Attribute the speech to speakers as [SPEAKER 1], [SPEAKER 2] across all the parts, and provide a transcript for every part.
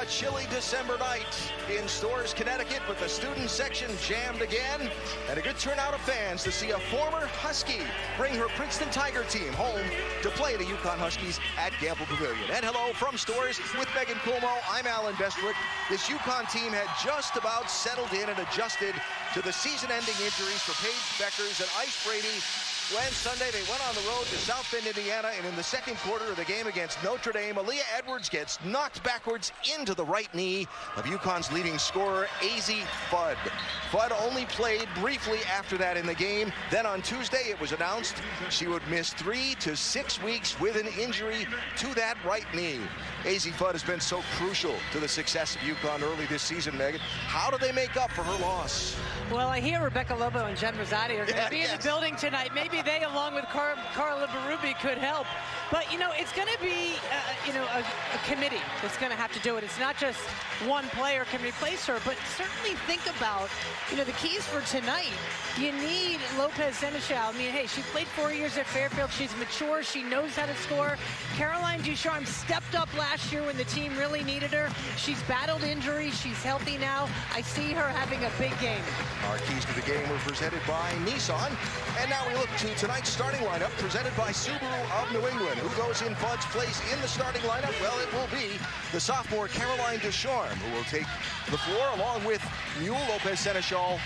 [SPEAKER 1] A chilly December night in Stores, Connecticut, with the student section jammed again, and a good turnout of fans to see a former Husky bring her Princeton Tiger team home to play the UConn Huskies at Gamble Pavilion. And hello from Stores with Megan Cuomo. I'm Alan Bestwick. This UConn team had just about settled in and adjusted to the season-ending injuries for Paige Beckers and Ice Brady when Sunday they went on the road to South Bend, Indiana, and in the second quarter of the game against Notre Dame, Aaliyah Edwards gets knocked backwards into the right knee of UConn's leading scorer, Azzi Fudd. Fudd only played briefly after that in the game. Then on Tuesday, it was announced she would miss 3 to 6 weeks with an injury to that right knee. Azzi Fudd has been so crucial to the success of UConn early this season, Megan. How do they make up for her loss?
[SPEAKER 2] Well, I hear Rebecca Lobo and Jen Rosati are going to be in the building tonight. Maybe they, along with Carla Berube, could help. But, you know, it's going to be, a committee that's going to have to do it. It's not just one player can replace her, but certainly think about, the keys for tonight. You need Lopez Seneschal. I mean, hey, she played 4 years at Fairfield. She's mature. She knows how to score. Caroline Ducharme stepped up last year when the team really needed her. She's battled injuries. She's healthy now. I see her having a big game.
[SPEAKER 1] Our keys to the game were presented by Nissan. And now we look to tonight's starting lineup presented by Subaru of New England. Who goes in Fudd's place in the starting lineup? Well, it will be the sophomore Caroline Ducharme, who will take the floor along with Mule, Lopez Seneschal,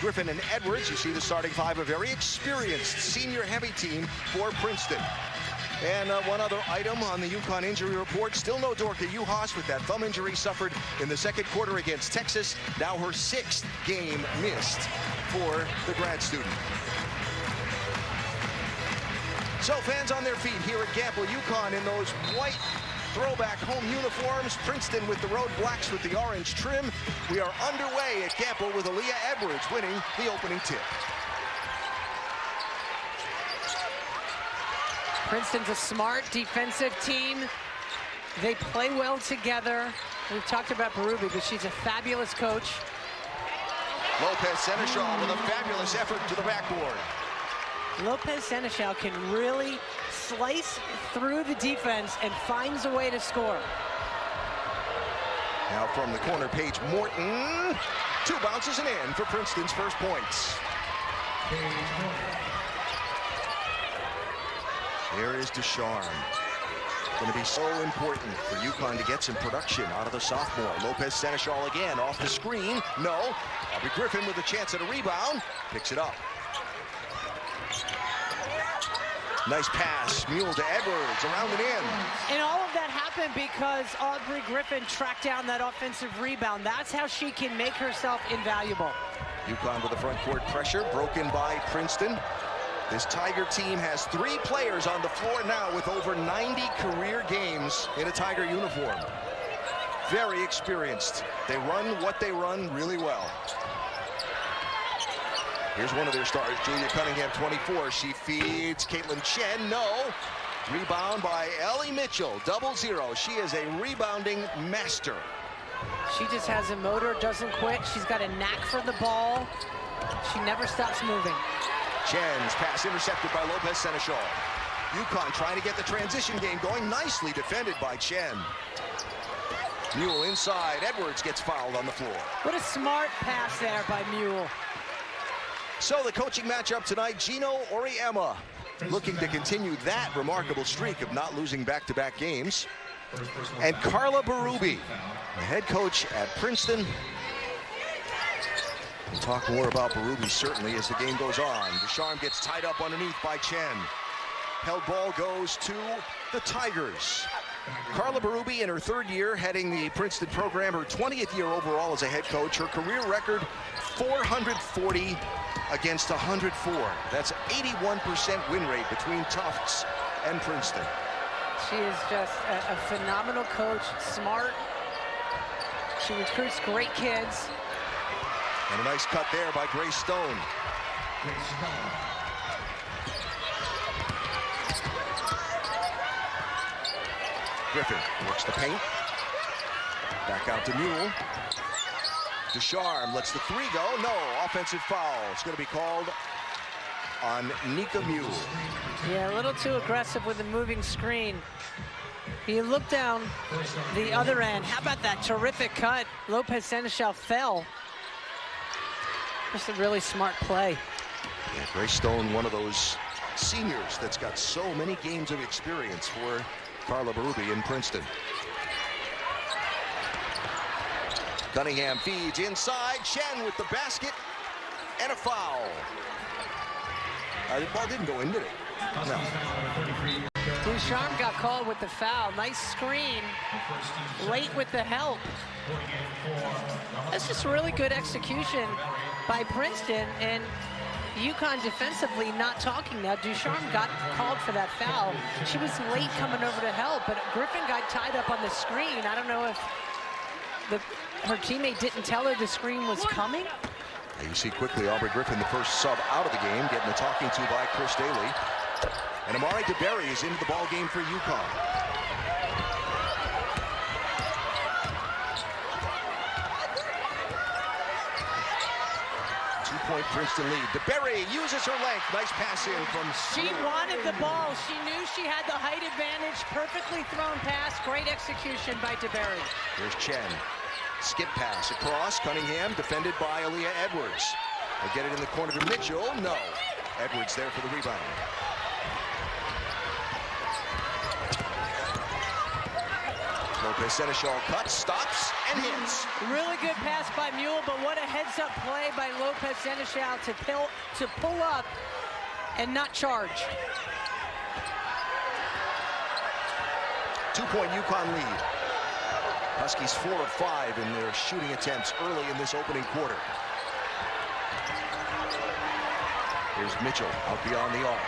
[SPEAKER 1] Griffin, and Edwards. You see the starting five, a very experienced senior heavy team for Princeton. And one other item on the UConn injury report, still no Dorka Juhas with that thumb injury suffered in the second quarter against Texas. Now her 6th game missed for the grad student. So fans on their feet here at Gamble, UConn in those white throwback home uniforms, Princeton with the road blacks with the orange trim. We are underway at Gamble with Aaliyah Edwards winning the opening tip.
[SPEAKER 2] Princeton's a smart defensive team. They play well together. We've talked about Berube, but she's a fabulous coach.
[SPEAKER 1] Lopez Seneschal with a fabulous effort to the backboard.
[SPEAKER 2] Lopez Seneschal can really slice through the defense and finds a way to score.
[SPEAKER 1] Now from the corner, Paige Morton. 2 bounces and in for Princeton's first points. There is Ducharme. Going to be so important for UConn to get some production out of the sophomore. Lopez Seneschal again off the screen. No. Aubrey Griffin with a chance at a rebound. Picks it up. Nice pass, Mule to Edwards, around and in.
[SPEAKER 2] And all of that happened because Aubrey Griffin tracked down that offensive rebound. That's how she can make herself invaluable.
[SPEAKER 1] UConn with the front court pressure, broken by Princeton. This Tiger team has 3 players on the floor now with over 90 career games in a Tiger uniform. Very experienced. They run what they run really well. Here's one of their stars, Julia Cunningham, 24. She feeds Caitlin Chen. No. Rebound by Ellie Mitchell, 0-0. She is a rebounding master.
[SPEAKER 2] She just has a motor, doesn't quit. She's got a knack for the ball. She never stops moving.
[SPEAKER 1] Chen's pass intercepted by Lopez Seneschal. UConn trying to get the transition game going. Nicely defended by Chen. Mule inside. Edwards gets fouled on the floor.
[SPEAKER 2] What a smart pass there by Mule.
[SPEAKER 1] So the coaching matchup tonight, Gino Auriemma looking to continue that remarkable streak of not losing back-to-back games. And Carla Berube, the head coach at Princeton. We'll talk more about Berube certainly as the game goes on. Ducharme gets tied up underneath by Chen. Held ball goes to the Tigers. Carla Berube in her 3rd year heading the Princeton program, her 20th year overall as a head coach. Her career record, 440 against 104. That's 81% win rate between Tufts and Princeton.
[SPEAKER 2] She is just a phenomenal coach, smart. She recruits great kids.
[SPEAKER 1] And a nice cut there by Grace Stone. Griffin works the paint. Back out to Mule. Ducharme lets the 3 go. No, offensive foul. It's going to be called on Nika Mule.
[SPEAKER 2] Yeah, a little too aggressive with the moving screen. You look down the other end. How about that terrific cut? Lopez Seneschal fell. Just a really smart play.
[SPEAKER 1] Yeah, Grace Stone, one of those seniors that's got so many games of experience for Carla Berube in Princeton. Cunningham feeds inside. Chen with the basket and a foul. The ball didn't go in, did it? No.
[SPEAKER 2] Ducharme got called with the foul. Nice screen. Late with the help. That's just really good execution by Princeton, and UConn defensively not talking now. Ducharme got called for that foul. She was late coming over to help, but Griffin got tied up on the screen. I don't know if her teammate didn't tell her the screen was coming.
[SPEAKER 1] You see quickly Aubrey Griffin, the first sub out of the game, getting the talking to by Chris Daly. And Amari DeBerry is into the ball game for UConn. Two-point Princeton lead. DeBerry uses her length. Nice pass in from...
[SPEAKER 2] She wanted the ball. She knew she had the height advantage. Perfectly thrown pass. Great execution by DeBerry.
[SPEAKER 1] Here's Chen. Skip pass across. Cunningham defended by Aaliyah Edwards. They get it in the corner to Mitchell. No. Edwards there for the rebound. Lopez Seneschal cuts, stops, and hits.
[SPEAKER 2] Really good pass by Mule, but what a heads-up play by Lopez Seneschal to pull up and not charge.
[SPEAKER 1] 2-point UConn lead. Huskies 4 of 5 in their shooting attempts early in this opening quarter. Here's Mitchell out beyond the arc.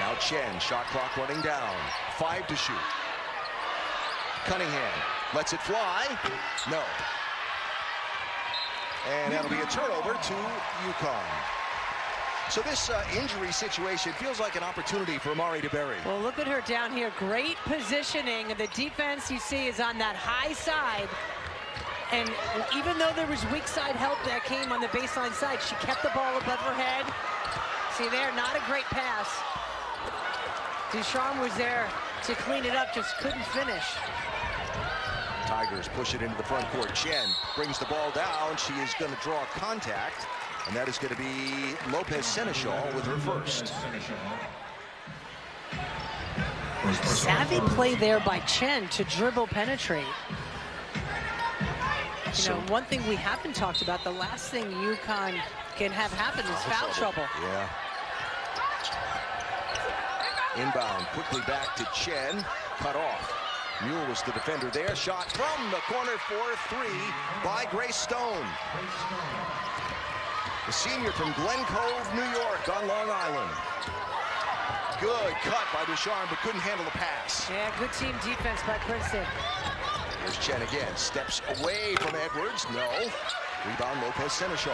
[SPEAKER 1] Now Chen, shot clock running down. 5 to shoot. Cunningham lets it fly. No. And that'll be a turnover to UConn. So this injury situation feels like an opportunity for Amari DeBerry.
[SPEAKER 2] Well, look at her down here. Great positioning. The defense you see is on that high side. And even though there was weak side help that came on the baseline side, she kept the ball above her head. See there, not a great pass. Ducharme was there to clean it up, just couldn't finish.
[SPEAKER 1] Tigers push it into the front court. Chen brings the ball down. She is going to draw contact, and that is going to be Lopez Seneschal with her first.
[SPEAKER 2] Savvy play there by Chen to dribble penetrate. You know, one thing we haven't talked about, the last thing UConn can have happen is foul trouble.
[SPEAKER 1] Yeah. Inbound, quickly back to Chen, cut off. Mule was the defender there. Shot from the corner for 3 by Grace Stone. The senior from Glen Cove, New York on Long Island. Good cut by Ducharme, but couldn't handle the pass.
[SPEAKER 2] Yeah, good team defense by Princeton.
[SPEAKER 1] Here's Chen again. Steps away from Edwards. No. Rebound Lopez Seneschal.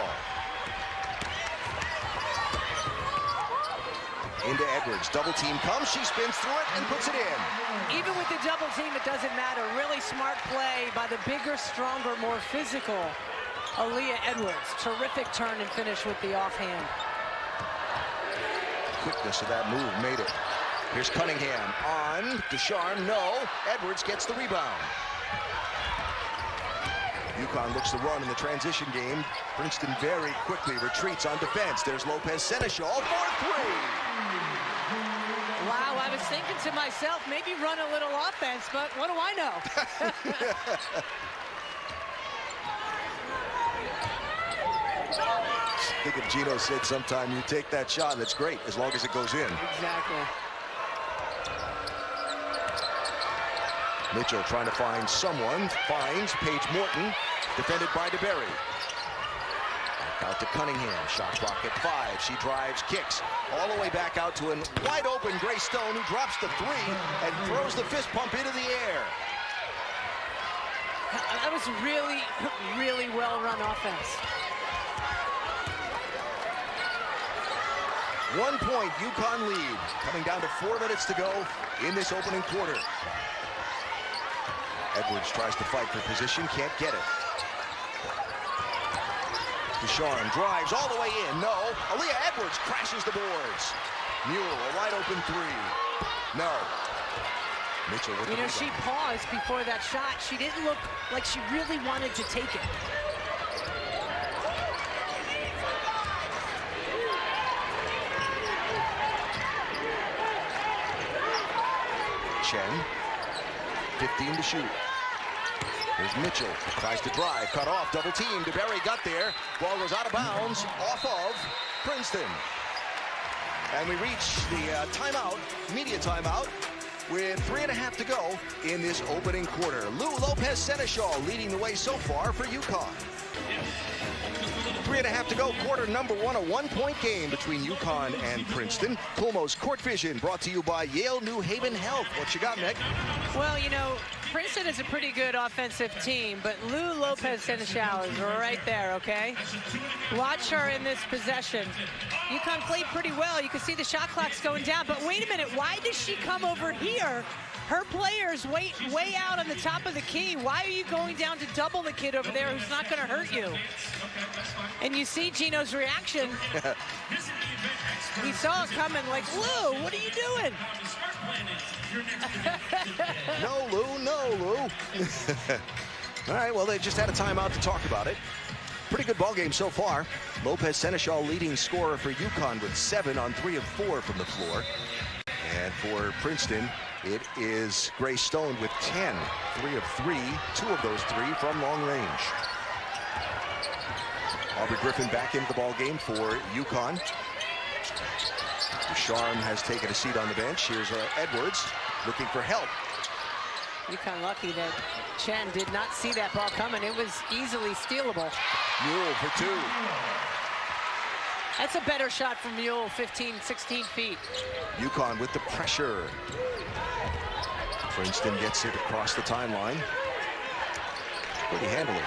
[SPEAKER 1] Into Edwards. Double team comes. She spins through it and puts it in.
[SPEAKER 2] Even with the double team, it doesn't matter. Really smart play by the bigger, stronger, more physical Aaliyah Edwards. Terrific turn and finish with the offhand.
[SPEAKER 1] Quickness of that move made it. Here's Cunningham on Ducharme. No. Edwards gets the rebound. UConn looks to run in the transition game. Princeton very quickly retreats on defense. There's Lopez Seneschal for 3.
[SPEAKER 2] Wow, I was thinking to myself, maybe run a little offense, but what do I know?
[SPEAKER 1] I think if Gino said sometime you take that shot, that's great, as long as it goes in.
[SPEAKER 2] Exactly.
[SPEAKER 1] Mitchell trying to find someone, finds Paige Morton, defended by DeBerry. Out to Cunningham, shot clock at 5. She drives, kicks, all the way back out to a wide open Grace Stone, who drops the 3 and throws the fist pump into the air.
[SPEAKER 2] That was really, really well run offense.
[SPEAKER 1] 1 point, UConn lead, coming down to 4 minutes to go in this opening quarter. Edwards tries to fight for position, can't get it. Ducharme drives all the way in. No. Aaliyah Edwards crashes the boards. Mule, a wide open 3. No. Mitchell with
[SPEAKER 2] You
[SPEAKER 1] the
[SPEAKER 2] know, she
[SPEAKER 1] rebound.
[SPEAKER 2] paused before that shot. She didn't look like she really wanted to take it.
[SPEAKER 1] Chen, 15 to shoot. Here's Mitchell, tries to drive, cut off, double team. DeBerry got there. Ball goes out of bounds, off of Princeton. And we reach the timeout, media timeout, with 3.5 to go in this opening quarter. Lou Lopez-Seneschal leading the way so far for UConn. 3.5 to go, quarter number one, a 1-point game between UConn and Princeton. Coolmo's Court Vision brought to you by Yale New Haven Health. What you got, Meg?
[SPEAKER 2] Well, you know, Princeton is a pretty good offensive team, but Lou Lopez-Seneschal is right there, okay? Watch her in this possession. UConn played pretty well. You can see the shot clock's going down, but wait a minute, why does she come over here? Her players way out on the top of the key. Why are you going down to double the kid over there who's not going to hurt you? And you see Gino's reaction. He saw it coming like, Lou, what are you doing?
[SPEAKER 1] No, Lou, no, Lou. All right, well, they just had a timeout to talk about it. Pretty good ball game so far. Lopez-Seneschal leading scorer for UConn with 7 on 3 of 4 from the floor. And for Princeton, it is Grace Stone with 10, 3 of 3, 2 of those 3 from long range. Aubrey Griffin back into the ball game for UConn. Ducharme has taken a seat on the bench. Here's Edwards looking for help.
[SPEAKER 2] UConn lucky that Chen did not see that ball coming. It was easily stealable.
[SPEAKER 1] Mule for 2.
[SPEAKER 2] That's a better shot from Mule, 15, 16 feet.
[SPEAKER 1] UConn with the pressure. Princeton gets it across the timeline. Pretty handily.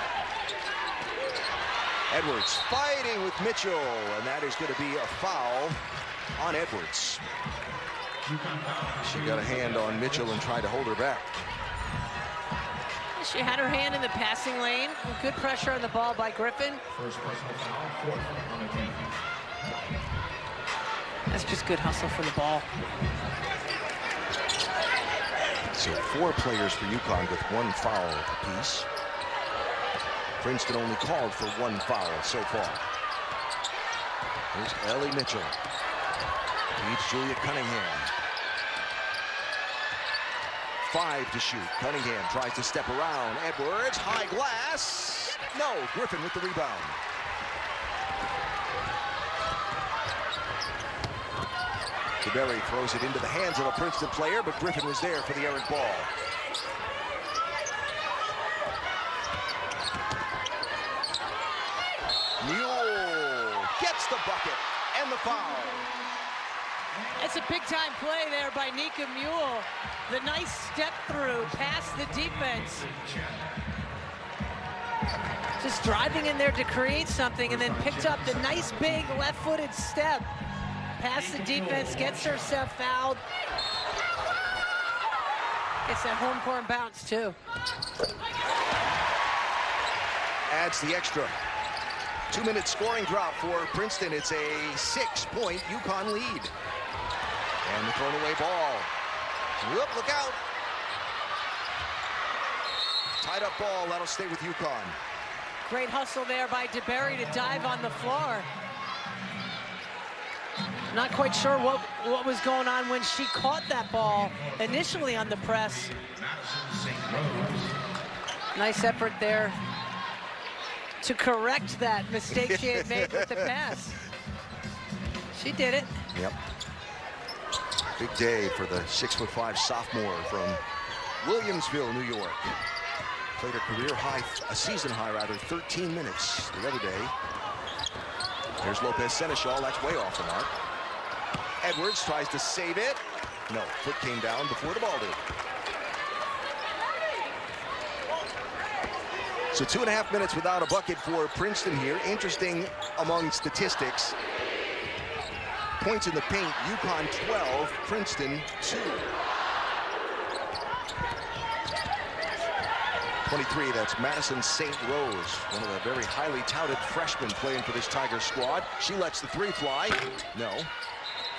[SPEAKER 1] Edwards fighting with Mitchell, and that is going to be a foul on Edwards. She got a hand on Mitchell and tried to hold her back.
[SPEAKER 2] She had her hand in the passing lane. Good pressure on the ball by Griffin.
[SPEAKER 3] First personal foul, 4th on the team.
[SPEAKER 2] That's just good hustle for the ball.
[SPEAKER 1] So 4 players for UConn with 1 foul apiece. Princeton only called for 1 foul so far. Here's Ellie Mitchell. Beats Julia Cunningham. 5 to shoot. Cunningham tries to step around. Edwards, high glass. No, Griffin with the rebound. DeBerry throws it into the hands of a Princeton player, but Griffin was there for the errant ball. Mule gets the bucket and the foul.
[SPEAKER 2] That's a big-time play there by Nika Mule. The nice step through past the defense. Just driving in there to create something, and then picked up the nice big left-footed step. Past the defense, gets herself fouled. Gets that home court bounce, too.
[SPEAKER 1] Adds the extra. 2-minute scoring drought for Princeton. It's a 6-point UConn lead. And the thrown away ball. Whoop, look out. Tied up ball, that'll stay with UConn.
[SPEAKER 2] Great hustle there by DeBerry to dive on the floor. Not quite sure what was going on when she caught that ball initially on the press. Nice effort there to correct that mistake she had made with the pass. She did it.
[SPEAKER 1] Yep. Big day for the 6'5" sophomore from Williamsville, New York. Played a career high, a season high rather, 13 minutes the other day. There's Lopez-Seneschal, that's way off the mark. Edwards tries to save it. No, foot came down before the ball did. So 2.5 minutes without a bucket for Princeton here. Interesting among statistics. Points in the paint, UConn 12, Princeton 2. 23, that's Madison St. Rose, one of the very highly touted freshmen playing for this Tiger squad. She lets the 3 fly. No.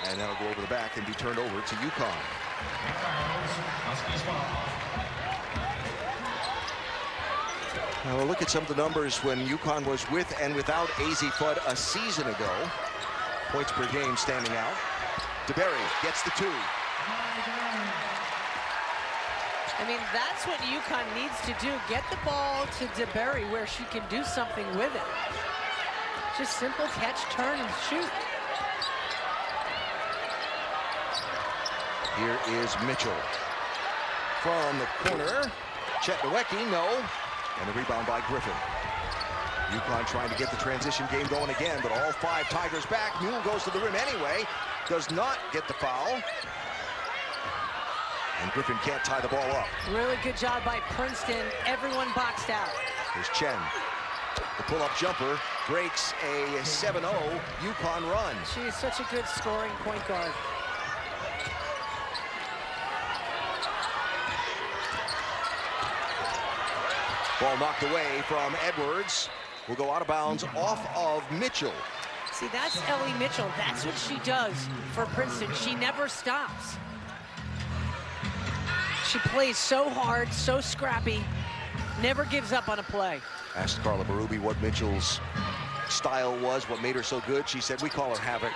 [SPEAKER 1] And that'll go over the back and be turned over to UConn.
[SPEAKER 3] Huskies ball.
[SPEAKER 1] Now we'll look at some of the numbers when UConn was with and without AZ Fudd a season ago. Points per game standing out. DeBerry gets the 2.
[SPEAKER 2] I mean, that's what UConn needs to do. Get the ball to DeBerry where she can do something with it. Just simple catch, turn, and shoot.
[SPEAKER 1] Here is Mitchell. From the corner, Chet Nowicki, no. And the rebound by Griffin. UConn trying to get the transition game going again, but all 5 Tigers back. Mule goes to the rim anyway. Does not get the foul. And Griffin can't tie the ball up.
[SPEAKER 2] Really good job by Princeton. Everyone boxed out.
[SPEAKER 1] Here's Chen. The pull-up jumper breaks a 7-0 UConn run.
[SPEAKER 2] She is such a good scoring point guard.
[SPEAKER 1] Ball knocked away from Edwards. Will go out of bounds off of Mitchell.
[SPEAKER 2] See, that's Ellie Mitchell. That's what she does for Princeton. She never stops. She plays so hard, so scrappy, never gives up on a play.
[SPEAKER 1] Asked Carla Berube what Mitchell's style was, what made her so good. She said, we call her Havoc.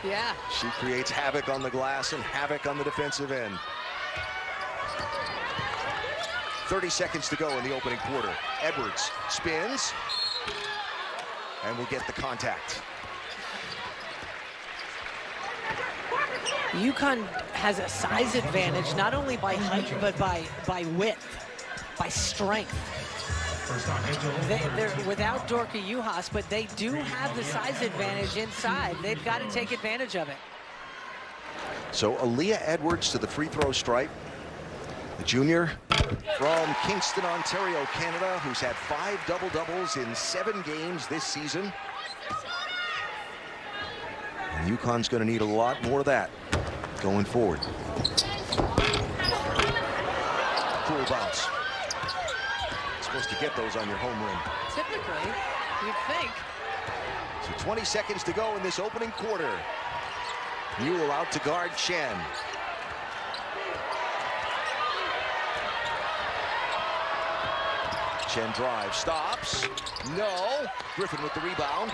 [SPEAKER 2] Yeah.
[SPEAKER 1] She creates havoc on the glass and havoc on the defensive end. 30 seconds to go in the opening quarter. Edwards spins and will get the contact.
[SPEAKER 2] UConn has a size advantage, not only by height, but by width, by strength. They're without Dorka Juhas, but they do have the size advantage inside. They've got to take advantage of it.
[SPEAKER 1] So Aaliyah Edwards to the free throw stripe. The junior from Kingston, Ontario, Canada, who's had 5 double-doubles in 7 games this season. And UConn's going to need a lot more of that going forward. Cool bounce. Supposed to get those on your home rim.
[SPEAKER 2] Typically, you'd think.
[SPEAKER 1] So 20 seconds to go in this opening quarter. Mule out to guard Chen. Chen drives, stops, no. Griffin with the rebound.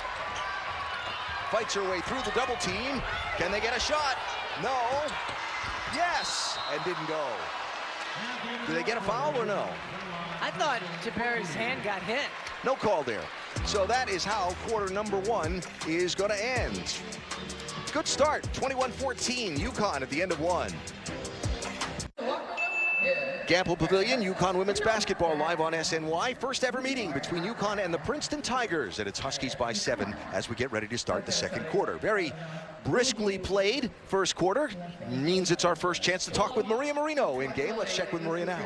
[SPEAKER 1] Fights her way through the double team. Can they get a shot? No. Yes, and didn't go. Did they get a foul or no?
[SPEAKER 2] I thought DeBerry's hand got hit.
[SPEAKER 1] No call there. So that is how quarter number 1 is going to end. Good start, 21-14, UConn at the end of 1. Gamble Pavilion, UConn women's basketball live on SNY. First ever meeting between UConn and the Princeton Tigers, and it's Huskies by 7 as we get ready to start the second quarter. Very briskly played first quarter. Means it's our first chance to talk with Maria Marino in game. Let's check with Maria now.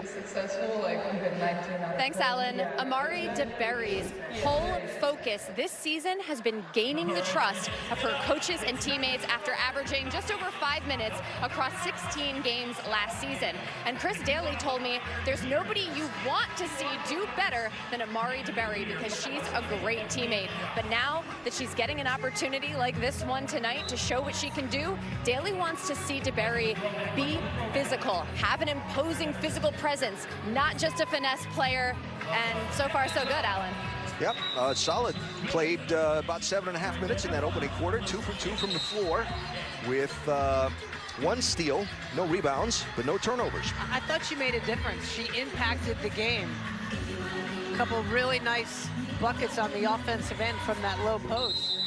[SPEAKER 4] Thanks, Alan. Amari DeBerry's whole focus this season has been gaining the trust of her coaches and teammates after averaging just over 5 minutes across 16 games last season. And Chris Daly told me there's nobody you want to see do better than Amari DeBerry because she's a great teammate. But now that she's getting an opportunity like this one tonight to show what she can do, Daly wants to see DeBerry be physical, have an imposing physical presence, not just a finesse player. And so far, so good, Alan.
[SPEAKER 1] Yep, solid. Played about 7.5 minutes in that opening quarter. 2 for 2 from the floor with 1 steal, no rebounds, but no turnovers.
[SPEAKER 2] I thought she made a difference. She impacted the game. A couple really nice buckets on the offensive end from that low post.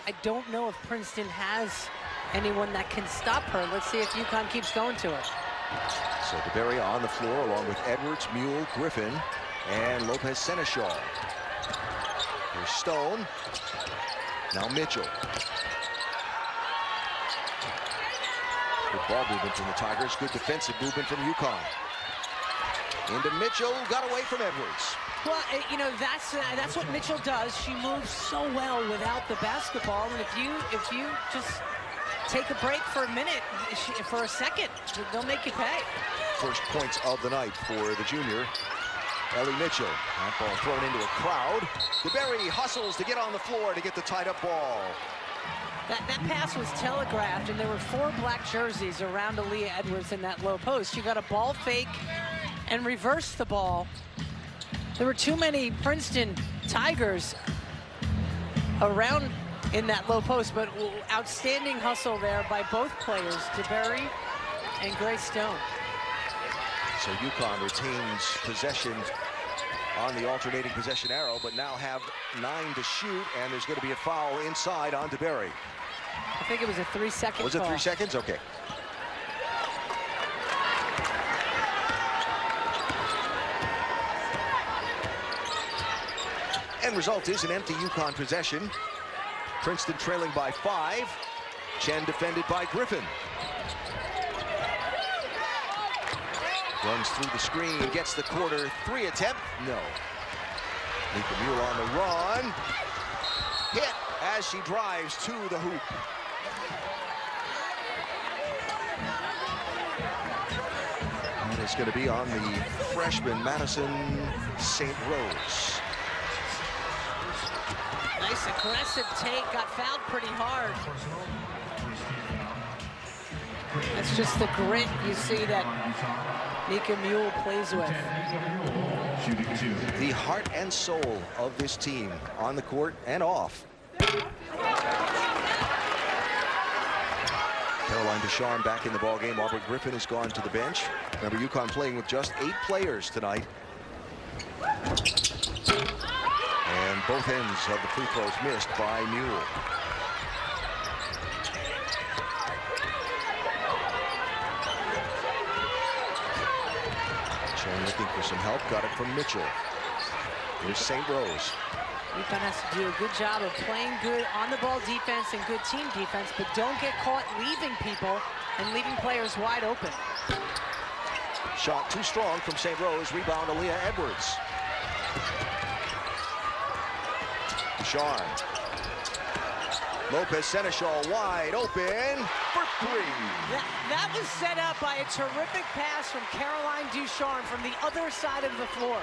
[SPEAKER 2] I don't know if Princeton has anyone that can stop her. Let's see if UConn keeps going to her.
[SPEAKER 1] So DeBerry on the floor along with Edwards, Mule, Griffin, and Lopez Seneschal. Here's Stone. Now Mitchell. Good ball movement from the Tigers. Good defensive movement from UConn. Into Mitchell, got away from Edwards.
[SPEAKER 2] Well, you know, that's what Mitchell does. She moves so well without the basketball, and if you just take a break for a minute, for a second, they'll make you pay.
[SPEAKER 1] First points of the night for the junior, Ellie Mitchell. That ball thrown into a crowd. DeBerry hustles to get on the floor to get the tied up ball.
[SPEAKER 2] That pass was telegraphed, and there were 4 black jerseys around Aaliyah Edwards in that low post. She got a ball fake and reversed the ball. There were too many Princeton Tigers around in that low post, but outstanding hustle there by both players, DeBerry and Grace Stone.
[SPEAKER 1] So UConn retains possession on the alternating possession arrow, but now have 9 to shoot, and there's going to be a foul inside on DeBerry.
[SPEAKER 2] I think it was a 3-second
[SPEAKER 1] Was it
[SPEAKER 2] call.
[SPEAKER 1] 3 seconds? Okay. End result is an empty UConn possession. Princeton trailing by 5. Chen defended by Griffin. Runs through the screen, gets the quarter 3 attempt. No. Nika Mule on the run. Hit as she drives to the hoop. And it's going to be on the freshman Madison St. Rose.
[SPEAKER 2] Nice aggressive take, got fouled pretty hard. That's just the grit you see that Nika Mule plays with.
[SPEAKER 1] The heart and soul of this team on the court and off. Caroline Ducharme back in the ballgame. Aubrey Griffin has gone to the bench. Remember, UConn playing with just 8 players tonight. And both ends of the free throws missed by Mule. Chen looking for some help, got it from Mitchell. Here's St. Rose.
[SPEAKER 2] UConn has to do a good job of playing good on-the-ball defense and good team defense, but don't get caught leaving people and leaving players wide open.
[SPEAKER 1] Shot too strong from St. Rose. Rebound, Aaliyah Edwards. Ducharme. Lopez Seneschal wide open for 3.
[SPEAKER 2] That was set up by a terrific pass from Caroline Ducharme from the other side of the floor.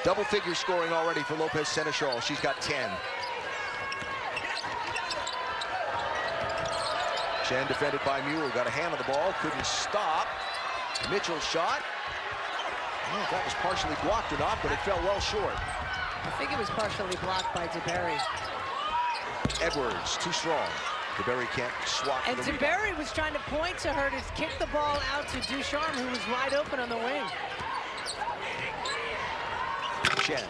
[SPEAKER 1] Double figure scoring already for Lopez Seneschal. She's got 10. Chen defended by Mule. Got a hand on the ball. Couldn't stop. Mitchell's shot. I don't know if that was partially blocked or not, but it fell well short.
[SPEAKER 2] I think it was partially blocked by DeBerry.
[SPEAKER 1] Edwards, too strong. DeBerry can't swat.
[SPEAKER 2] And DeBerry was trying to point to her to kick the ball out to Ducharme, who was wide open on the wing.
[SPEAKER 1] Chen.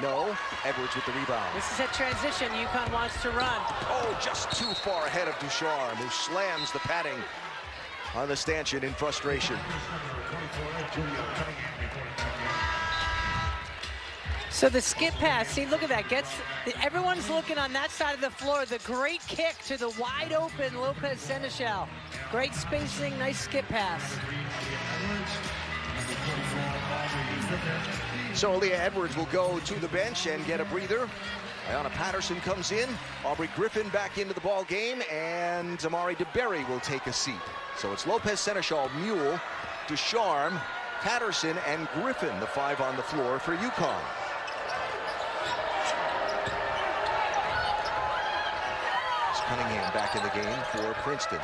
[SPEAKER 1] No. Edwards with the rebound.
[SPEAKER 2] This is a transition UConn wants to run.
[SPEAKER 1] Oh, just too far ahead of Ducharme, who slams the padding on the stanchion in frustration.
[SPEAKER 2] So the skip pass, see, look at that. Everyone's looking on that side of the floor. The great kick to the wide open Lopez Seneschal. Great spacing, nice skip pass.
[SPEAKER 1] So Aaliyah Edwards will go to the bench and get a breather. Ayanna Patterson comes in. Aubrey Griffin back into the ball game, and Amari DeBerry will take a seat. So it's Lopez Seneschal, Mule, Ducharme, Patterson, and Griffin, the 5 on the floor for UConn. It's Cunningham back in the game for Princeton.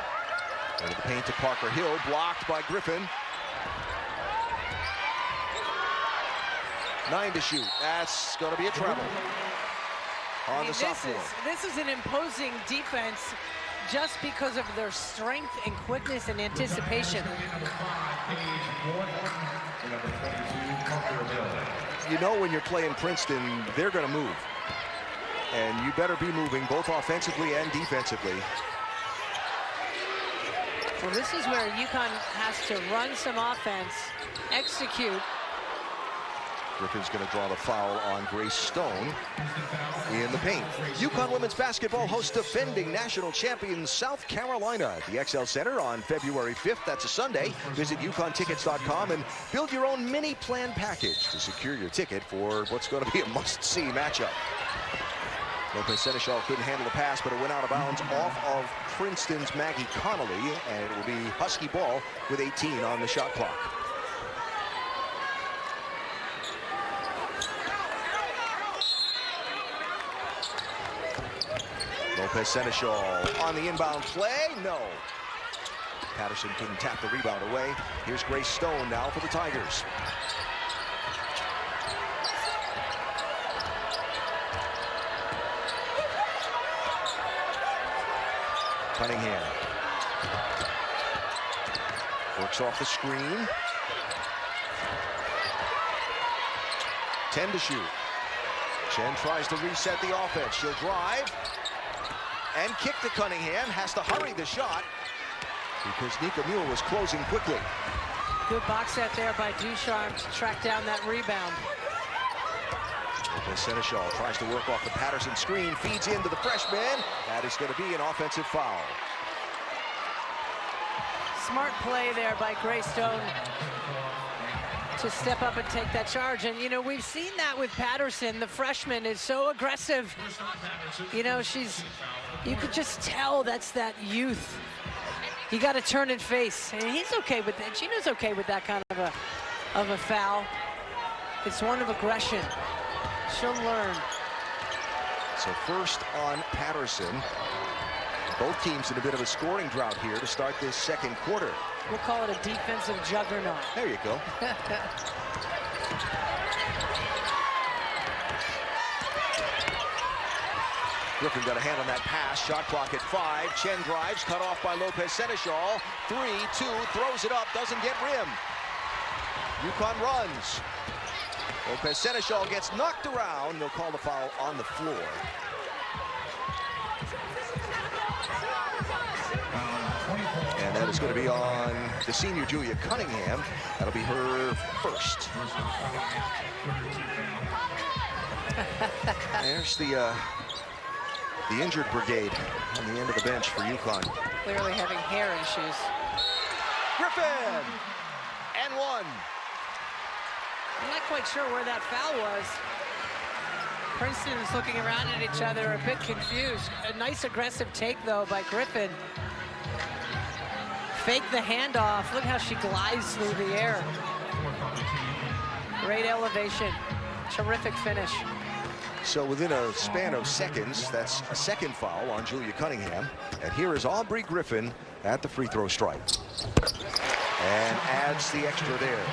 [SPEAKER 1] Into the paint to Parker Hill, blocked by Griffin. 9 to shoot. That's going to be a treble on the sophomore.
[SPEAKER 2] This is an imposing defense just because of their strength and quickness and anticipation.
[SPEAKER 1] You know, when you're playing Princeton, they're going to move. And you better be moving both offensively and defensively.
[SPEAKER 2] Well, this is where UConn has to run some offense, execute.
[SPEAKER 1] Griffin's going to draw the foul on Grace Stone in the paint. UConn women's basketball hosts defending national champions South Carolina at the XL Center on February 5th. That's a Sunday. Visit UConnTickets.com and build your own mini plan package to secure your ticket for what's going to be a must-see matchup. Lopez Seneschal couldn't handle the pass, but it went out of bounds off of Princeton's Maggie Connolly, and it will be Husky ball with 18 on the shot clock. Lopez Seneschal on the inbound play. No. Patterson couldn't tap the rebound away. Here's Grace Stone now for the Tigers. Cunningham works off the screen. 10 to shoot. Chen tries to reset the offense. She'll drive and kick to Cunningham. Has to hurry the shot because Nika Mule was closing quickly.
[SPEAKER 2] Good box set there by Ducharme to track down that rebound.
[SPEAKER 1] Lopez Seneschal tries to work off the Patterson screen, feeds into the freshman. That is going to be an offensive foul.
[SPEAKER 2] Smart play there by Grace Stone to step up and take that charge. And, you know, we've seen that with Patterson. The freshman is so aggressive. You know, you could just tell that's that youth. You got to turn and face. And he's okay with it. Gino's okay with that kind of a foul. It's one of aggression. She'll learn.
[SPEAKER 1] So first on Patterson. Both teams in a bit of a scoring drought here to start this second quarter.
[SPEAKER 2] We'll call it a defensive juggernaut.
[SPEAKER 1] There you go. Griffin got a hand on that pass. Shot clock at 5. Chen drives, cut off by Lopez Seneschal. 3-2, throws it up, doesn't get rim. UConn runs. Lopez Seneschal gets knocked around. They'll call the foul on the floor. And that is going to be on the senior Julia Cunningham. That'll be her first. There's the injured brigade on the end of the bench for UConn.
[SPEAKER 2] Clearly having hair issues.
[SPEAKER 1] Griffin! And one.
[SPEAKER 2] I'm not quite sure where that foul was. Princeton is looking around at each other, a bit confused. A nice aggressive take, though, by Griffin. Fake the handoff. Look how she glides through the air. Great elevation. Terrific finish.
[SPEAKER 1] So within a span of seconds, that's a second foul on Julia Cunningham. And here is Aubrey Griffin at the free throw strike. And adds the extra there.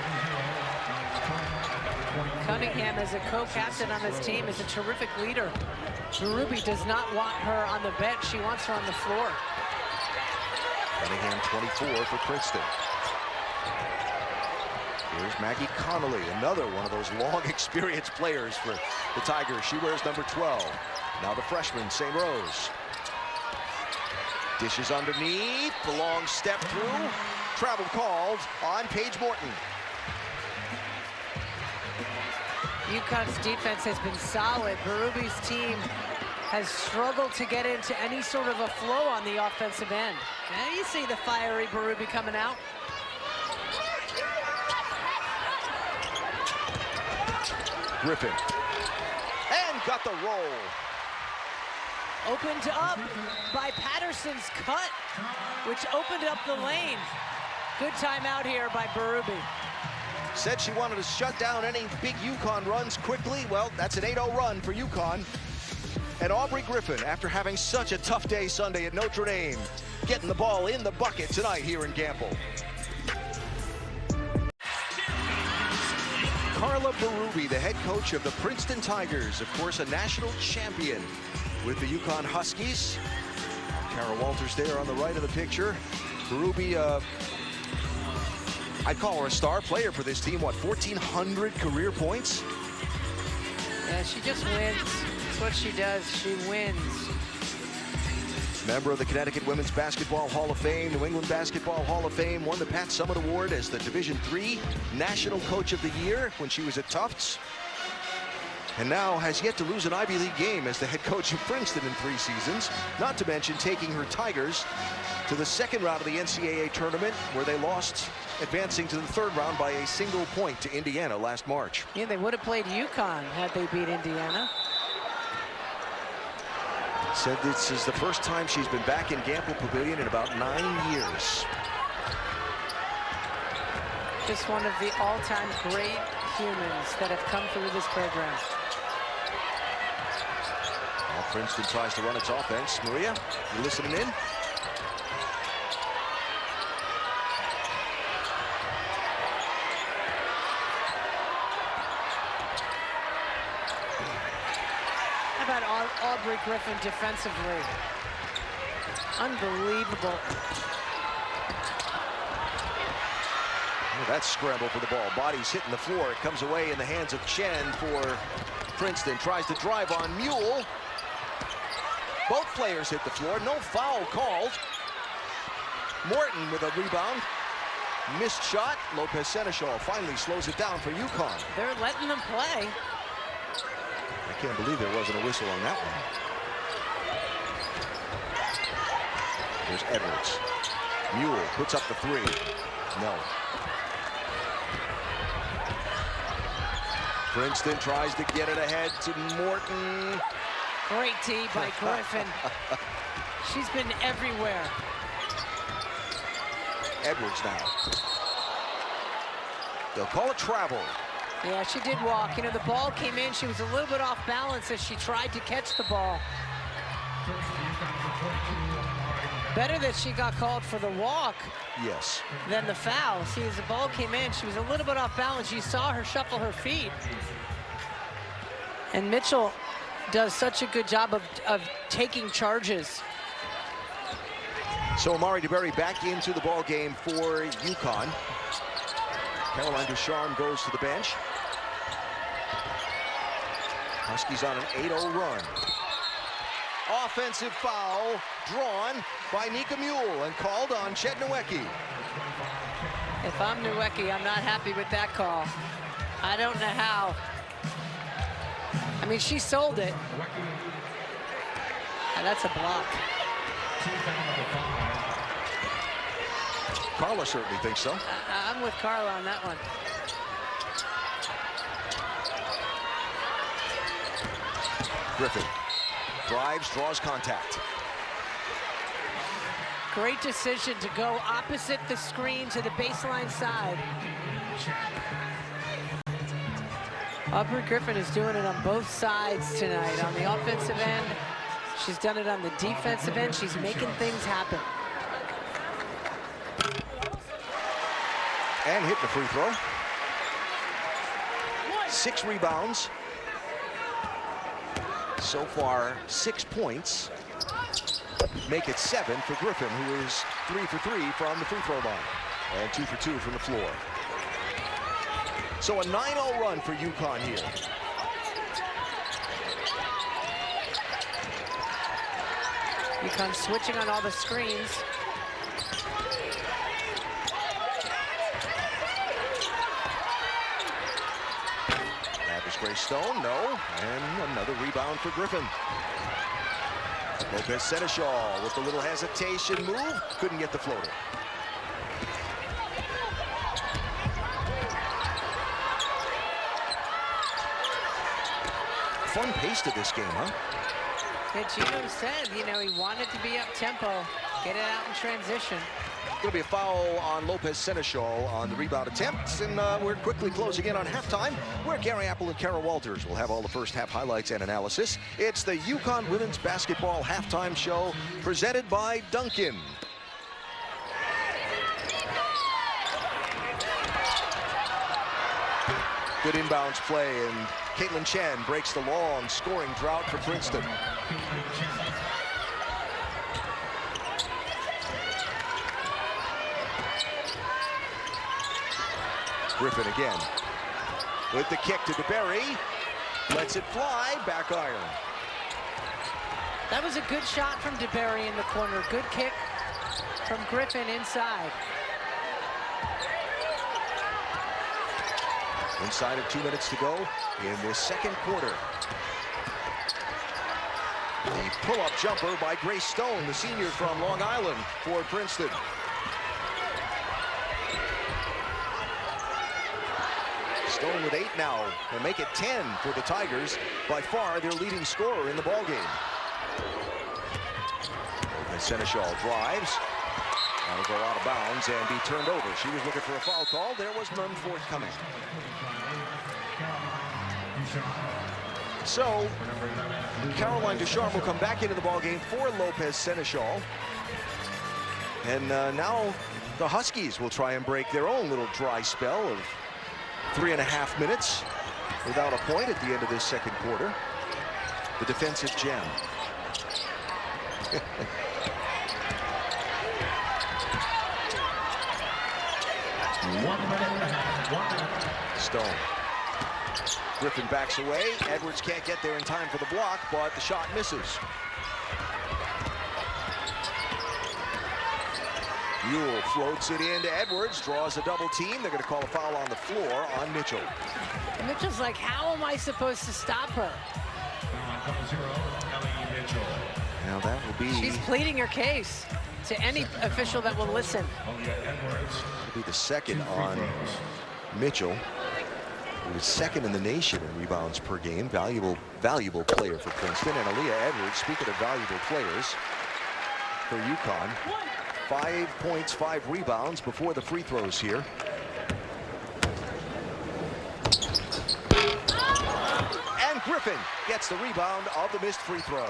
[SPEAKER 2] Cunningham, as a co-captain on this team, is a terrific leader. Berube does not want her on the bench. She wants her on the floor.
[SPEAKER 1] Cunningham 24 for Princeton. Here's Maggie Connolly, another one of those long experienced players for the Tigers. She wears number 12. Now the freshman, St. Rose. Dishes underneath, the long step through. Travel called on Paige Morton.
[SPEAKER 2] UConn's defense has been solid. Berube's team has struggled to get into any sort of a flow on the offensive end. Now you see the fiery Berube coming out.
[SPEAKER 1] Griffin. And got the roll.
[SPEAKER 2] Opened up by Patterson's cut, which opened up the lane. Good timeout here by Berube.
[SPEAKER 1] Said she wanted to shut down any big UConn runs quickly. Well, that's an 8-0 run for UConn. And Aubrey Griffin, after having such a tough day Sunday at Notre Dame, getting the ball in the bucket tonight here in Gamble. Carla Berube, the head coach of the Princeton Tigers, of course, a national champion with the UConn Huskies. Kara Walters there on the right of the picture. Berube, I'd call her a star player for this team. What, 1,400 career points?
[SPEAKER 2] Yeah, she just wins. That's what she does. She wins.
[SPEAKER 1] Member of the Connecticut Women's Basketball Hall of Fame, New England Basketball Hall of Fame, won the Pat Summitt Award as the Division III National Coach of the Year when she was at Tufts. And now has yet to lose an Ivy League game as the head coach of Princeton in 3 seasons. Not to mention taking her Tigers to the second round of the NCAA tournament, where they lost, advancing to the third round by a single point to Indiana last March.
[SPEAKER 2] Yeah, they would have played UConn had they beat Indiana.
[SPEAKER 1] Said this is the first time she's been back in Gamble Pavilion in about 9 years.
[SPEAKER 2] Just one of the all-time great humans that have come through this program.
[SPEAKER 1] Princeton tries to run its offense. Maria, you listening in?
[SPEAKER 2] How about Aubrey Griffin defensively? Unbelievable.
[SPEAKER 1] Oh, that's scramble for the ball. Body's hitting the floor. It comes away in the hands of Chen for Princeton. Tries to drive on Mule. Both players hit the floor. No foul called. Morton with a rebound. Missed shot. Lopez Seneschal finally slows it down for UConn.
[SPEAKER 2] They're letting them play.
[SPEAKER 1] I can't believe there wasn't a whistle on that one. There's Edwards. Mule puts up the three. No. Princeton tries to get it ahead to Morton.
[SPEAKER 2] Great D by Griffin. She's been everywhere.
[SPEAKER 1] Edwards now. They'll call it travel.
[SPEAKER 2] Yeah, she did walk. You know, the ball came in. She was a little bit off balance as she tried to catch the ball. Better that she got called for the walk.
[SPEAKER 1] Yes.
[SPEAKER 2] Than the foul. See, as the ball came in, she was a little bit off balance. You saw her shuffle her feet. And Mitchell does such a good job of taking charges.
[SPEAKER 1] So Amari DeBerry back into the ball game for UConn. Caroline Ducharme goes to the bench. Huskies on an 8-0 run. Offensive foul drawn by Nika Mule and called on Chet Nowicki.
[SPEAKER 2] If I'm Nowicki, I'm not happy with that call. I don't know how. I mean, she sold it. And that's a block.
[SPEAKER 1] Carla certainly thinks so.
[SPEAKER 2] I'm with Carla on that one.
[SPEAKER 1] Griffin drives, draws contact.
[SPEAKER 2] Great decision to go opposite the screen to the baseline side. Aubrey Griffin is doing it on both sides tonight. On the offensive end, she's done it on the defensive end. She's making things happen.
[SPEAKER 1] And hit the free throw. 6 rebounds. So far, 6 points. Make it 7 for Griffin, who is 3 for 3 from the free throw line. And 2 for 2 from the floor. So a 9-0 run for UConn here.
[SPEAKER 2] UConn switching on all the screens.
[SPEAKER 1] Grace Stone, no, and another rebound for Griffin. Lopez Seneschal with a little hesitation move, couldn't get the floater. Fun pace to this game, huh?
[SPEAKER 2] Yeah, Gino said, you know, he wanted to be up tempo, get it out in transition.
[SPEAKER 1] Going to be a foul on Lopez Seneschal on the rebound attempts, and we're quickly closing in on halftime, where Gary Apple and Kara Walters will have all the first half highlights and analysis. It's the UConn Women's Basketball Halftime Show, presented by Dunkin'. Good inbounds play, and Caitlin Chen breaks the long scoring drought for Princeton. Griffin again with the kick to DeBerry, lets it fly, back iron.
[SPEAKER 2] That was a good shot from DeBerry in the corner. Good kick from Griffin inside.
[SPEAKER 1] Inside of 2 minutes to go in this second quarter. The pull-up jumper by Grace Stone, the senior from Long Island for Princeton. Stone with 8 now, and make it 10 for the Tigers. By far their leading scorer in the ballgame. And Seneschal drives. That'll go out of bounds and be turned over. She was looking for a foul call. There was none forthcoming. So Caroline Ducharme will come back into the ballgame for Lopez Seneschal. And now the Huskies will try and break their own little dry spell of 3.5 minutes without a point at the end of this second quarter. The defensive gem. Stone. Griffin backs away. Edwards can't get there in time for the block, but the shot misses. Ewell floats it in to Edwards, draws a double team. They're going to call a foul on the floor on Mitchell.
[SPEAKER 2] Mitchell's like, how am I supposed to stop her?
[SPEAKER 1] Now that will be...
[SPEAKER 2] She's pleading her case to any official that will listen.
[SPEAKER 1] It'll be the second on Mitchell. He was second in the nation in rebounds per game. Valuable player for Princeton. And Aaliyah Edwards, speaking of valuable players for UConn, 5 points, 5 rebounds before the free throws here. And Griffin gets the rebound of the missed free throw.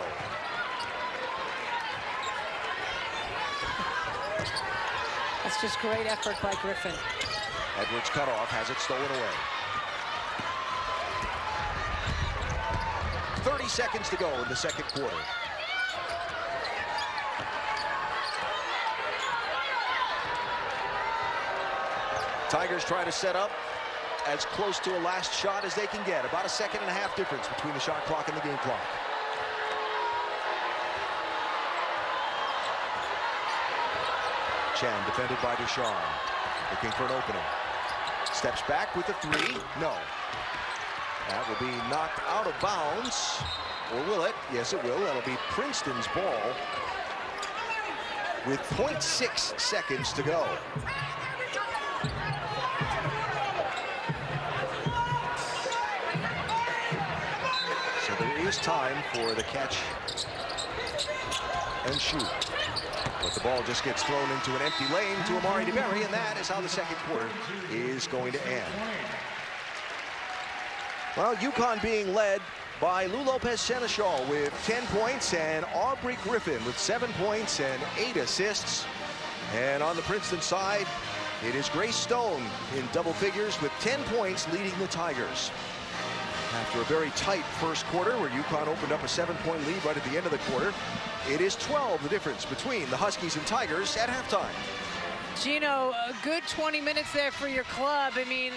[SPEAKER 2] That's just great effort by Griffin.
[SPEAKER 1] Edwards cut off, has it stolen away. 30 seconds to go in the second quarter. Tigers try to set up as close to a last shot as they can get. About a 1.5 second difference between the shot clock and the game clock. Chan defended by Ducharme. Looking for an opening. Steps back with the 3. No. That will be knocked out of bounds. Or will it? Yes, it will. That'll be Princeton's ball with 0.6 seconds to go. So there is time for the catch and shoot. But the ball just gets thrown into an empty lane to Amari DeBerry, and that is how the second quarter is going to end. Well, UConn being led by Lou Lopez Seneschal with 10 points and Aubrey Griffin with 7 points and 8 assists. And on the Princeton side, it is Grace Stone in double figures with 10 points leading the Tigers. After a very tight first quarter where UConn opened up a 7-point lead right at the end of the quarter, it is 12 the difference between the Huskies and Tigers at halftime.
[SPEAKER 2] Gino, a good 20 minutes there for your club. I mean,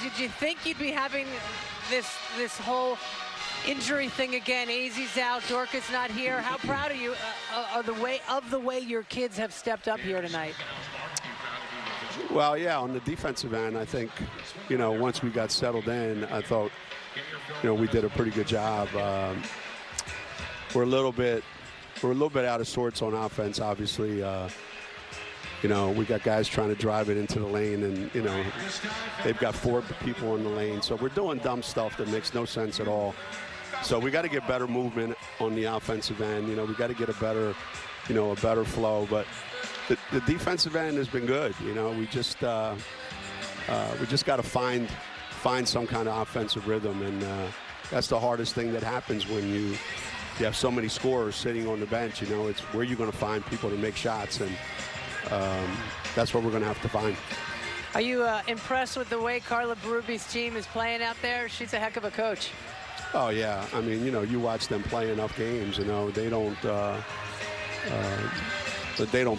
[SPEAKER 2] did you think you'd be having this whole injury thing again? Azzi's out, Dorcas not here. How proud are you of the way your kids have stepped up here tonight?
[SPEAKER 5] Well, yeah, on the defensive end, I think, you know, once we got settled in, I thought, you know, we did a pretty good job. We're a little bit out of sorts on offense, obviously. You know, we got guys trying to drive it into the lane, and, you know, they've got 4 people in the lane. So we're doing dumb stuff that makes no sense at all. So we got to get better movement on the offensive end. You know, we got to get a better flow. But the defensive end has been good. You know, we just got to find some kind of offensive rhythm, and that's the hardest thing that happens when you have so many scorers sitting on the bench. You know, it's where you're going to find people to make shots, and that's what we're going to have to find.
[SPEAKER 2] Are you impressed with the way Carla Berrube's team is playing out there? She's a heck of a coach.
[SPEAKER 5] Oh, yeah. I mean, you know, you watch them play enough games, you know, they don't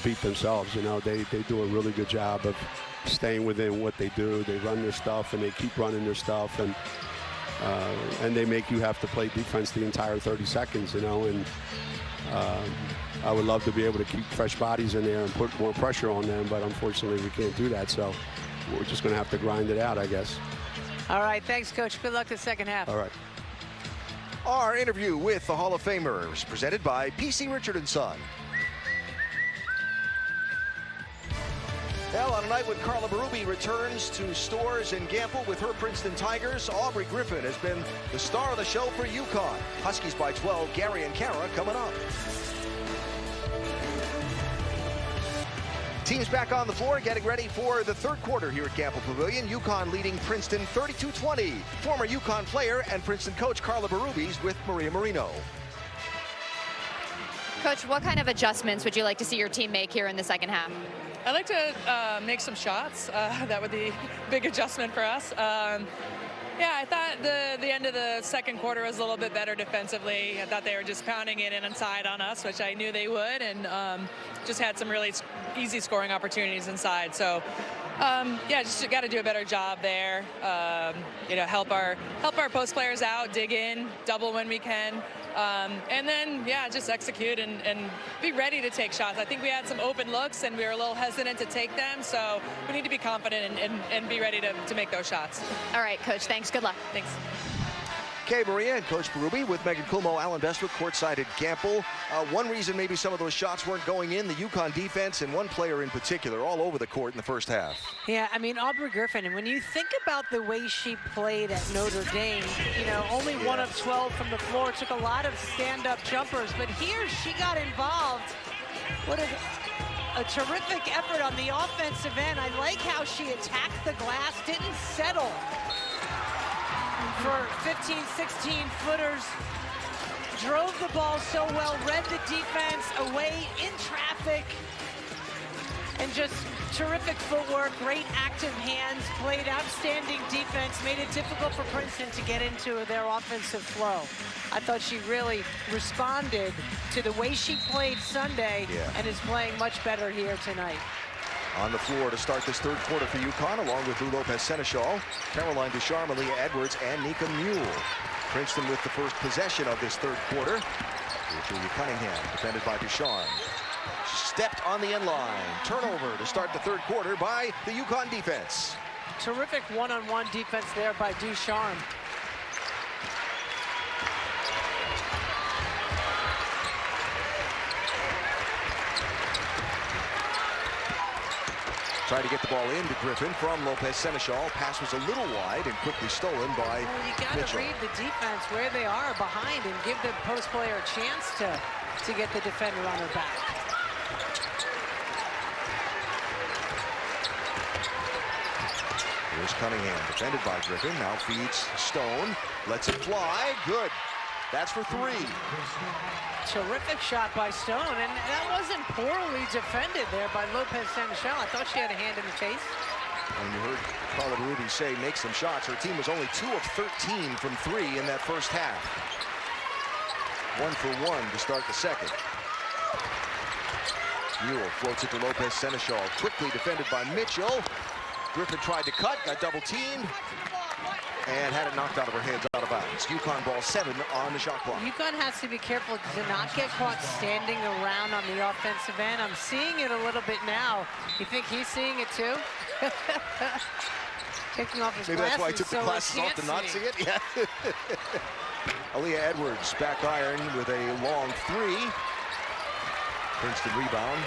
[SPEAKER 5] beat themselves. You know, they do a really good job of staying within what they do. They run their stuff, and they keep running their stuff, and they make you have to play defense the entire 30 seconds, you know, and I would love to be able to keep fresh bodies in there and put more pressure on them, but unfortunately we can't do that, so we're just going to have to grind it out, I guess.
[SPEAKER 2] All right, thanks, Coach. Good luck the second half.
[SPEAKER 5] All right.
[SPEAKER 1] Our interview with the Hall of Famers, presented by P.C. Richard & Son. Well, on a night when Carla Berube returns to Storrs and Gamble with her Princeton Tigers, Aubrey Griffin has been the star of the show for UConn. Huskies by 12, Gary and Kara coming up. Teams back on the floor, getting ready for the third quarter here at Gamble Pavilion. UConn leading Princeton 32-20. Former UConn player and Princeton coach Carla Berube with Maria Marino.
[SPEAKER 4] Coach, what kind of adjustments would you like to see your team make here in the second half?
[SPEAKER 6] I'd like to make some shots. That would be a big adjustment for us. Yeah, I thought the end of the second quarter was a little bit better defensively. I thought they were just pounding it inside on us, which I knew they would, and just had some really easy scoring opportunities inside. So, yeah, just got to do a better job there. You know, help our post players out, dig in, double when we can. And then, yeah, just execute and be ready to take shots. I think we had some open looks and we were a little hesitant to take them, so we need to be confident and be ready to make those shots.
[SPEAKER 4] All right, Coach, thanks. Good luck.
[SPEAKER 6] Thanks.
[SPEAKER 1] Okay, Maria and Coach Berube with Megan Kulmo, Alan Bestwick, courtside at Gamble. One reason maybe some of those shots weren't going in, the UConn defense and one player in particular all over the court in the first half.
[SPEAKER 2] Yeah, I mean, Aubrey Griffin, and when you think about the way she played at Notre Dame, you know, only 1 of 12 from the floor, took a lot of stand-up jumpers, but here she got involved. What a terrific effort on the offensive end. I like how she attacked the glass, didn't settle for 15, 16 footers, drove the ball so well, read the defense away in traffic, and just terrific footwork, great active hands, played outstanding defense, made it difficult for Princeton to get into their offensive flow. I thought she really responded to the way she played Sunday and is playing much better here tonight.
[SPEAKER 1] On the floor to start this third quarter for UConn, along with Lou Lopez-Seneschal, Caroline Ducharme, Aaliyah Edwards, and Nika Mule. Princeton with the first possession of this third quarter. Julia Cunningham, defended by Ducharme. Stepped on the end line. Turnover to start the third quarter by the UConn defense.
[SPEAKER 2] Terrific one-on-one defense there by Ducharme.
[SPEAKER 1] Tried to get the ball into Griffin from Lopez-Seneschal. Pass was a little wide and quickly stolen by
[SPEAKER 2] Well, you got to read the defense where they are behind and give the post player a chance to get the defender on her back.
[SPEAKER 1] Here's Cunningham, defended by Griffin. Now feeds Stone. Lets it fly. Good. That's for 3.
[SPEAKER 2] Terrific shot by Stone, and that wasn't poorly defended there by Lopez-Seneschal. I thought she had a hand in the face.
[SPEAKER 1] And you heard Carla Berube say make some shots. Her team was only 2 of 13 from 3 in that first half. 1 for 1 to start the second. Mule floats it to Lopez-Seneschal. Quickly defended by Mitchell. Griffin tried to cut, got double teamed, and had it knocked out of her hands, out of bounds. UConn ball 7 on the shot clock.
[SPEAKER 2] UConn has to be careful to not get caught standing around on the offensive end. I'm seeing it a little bit now. You think he's seeing it too? Taking off his
[SPEAKER 1] Maybe
[SPEAKER 2] glasses,
[SPEAKER 1] that's why he took the
[SPEAKER 2] so
[SPEAKER 1] glasses off to not see it. Yeah. Aaliyah Edwards back iron with a long 3. Princeton rebound.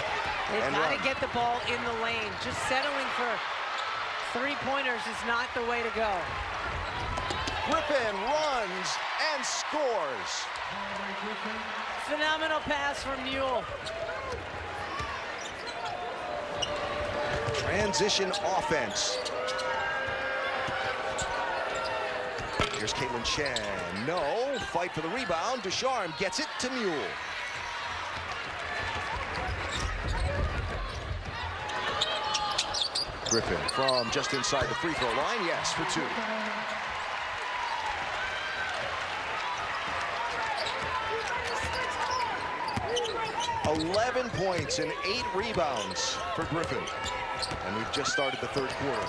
[SPEAKER 2] They've got to get the ball in the lane. Just settling for three-pointers is not the way to go.
[SPEAKER 1] Griffin runs and scores.
[SPEAKER 2] Phenomenal pass from Mule.
[SPEAKER 1] Transition offense. Here's Caitlin Chan. No. Fight for the rebound. Ducharme gets it to Mule. Griffin from just inside the free throw line. Yes, for 2. $11 points and 8 rebounds for Griffin. And we've just started the third quarter.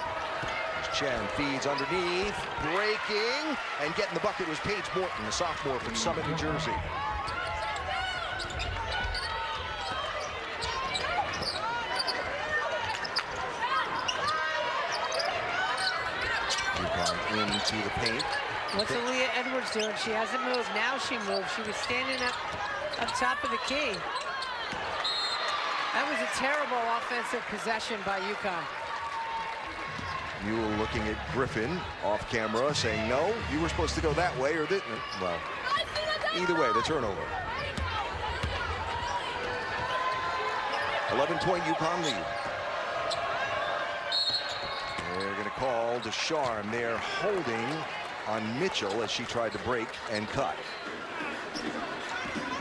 [SPEAKER 1] Chen feeds underneath, breaking, and getting the bucket was Paige Morton, the sophomore from Summit, New Jersey. UConn into the paint.
[SPEAKER 2] What's Aaliyah Edwards doing? She hasn't moved. Now she moved. She was standing up top of the key. That was a terrible offensive possession by UConn.
[SPEAKER 1] Mule looking at Griffin off camera, saying, no, you were supposed to go that way or didn't. Well, either way, the turnover. 11-point UConn lead. They're going to call Descharme. They're holding on Mitchell as she tried to break and cut.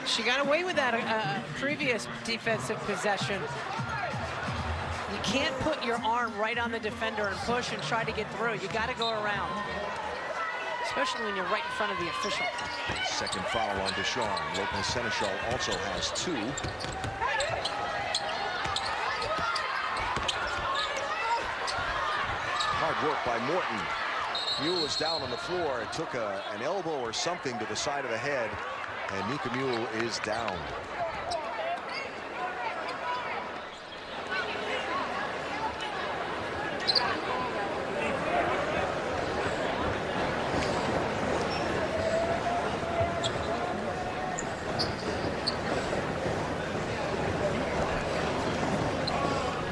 [SPEAKER 2] She got away with that previous defensive possession. You can't put your arm right on the defender and push and try to get through. You got to go around, especially when you're right in front of the official.
[SPEAKER 1] Second foul on Descharme. Lopez Seneschal also has 2. Hard work by Morton. Mule is down on the floor. It took an elbow or something to the side of the head, and Nika Mule is down.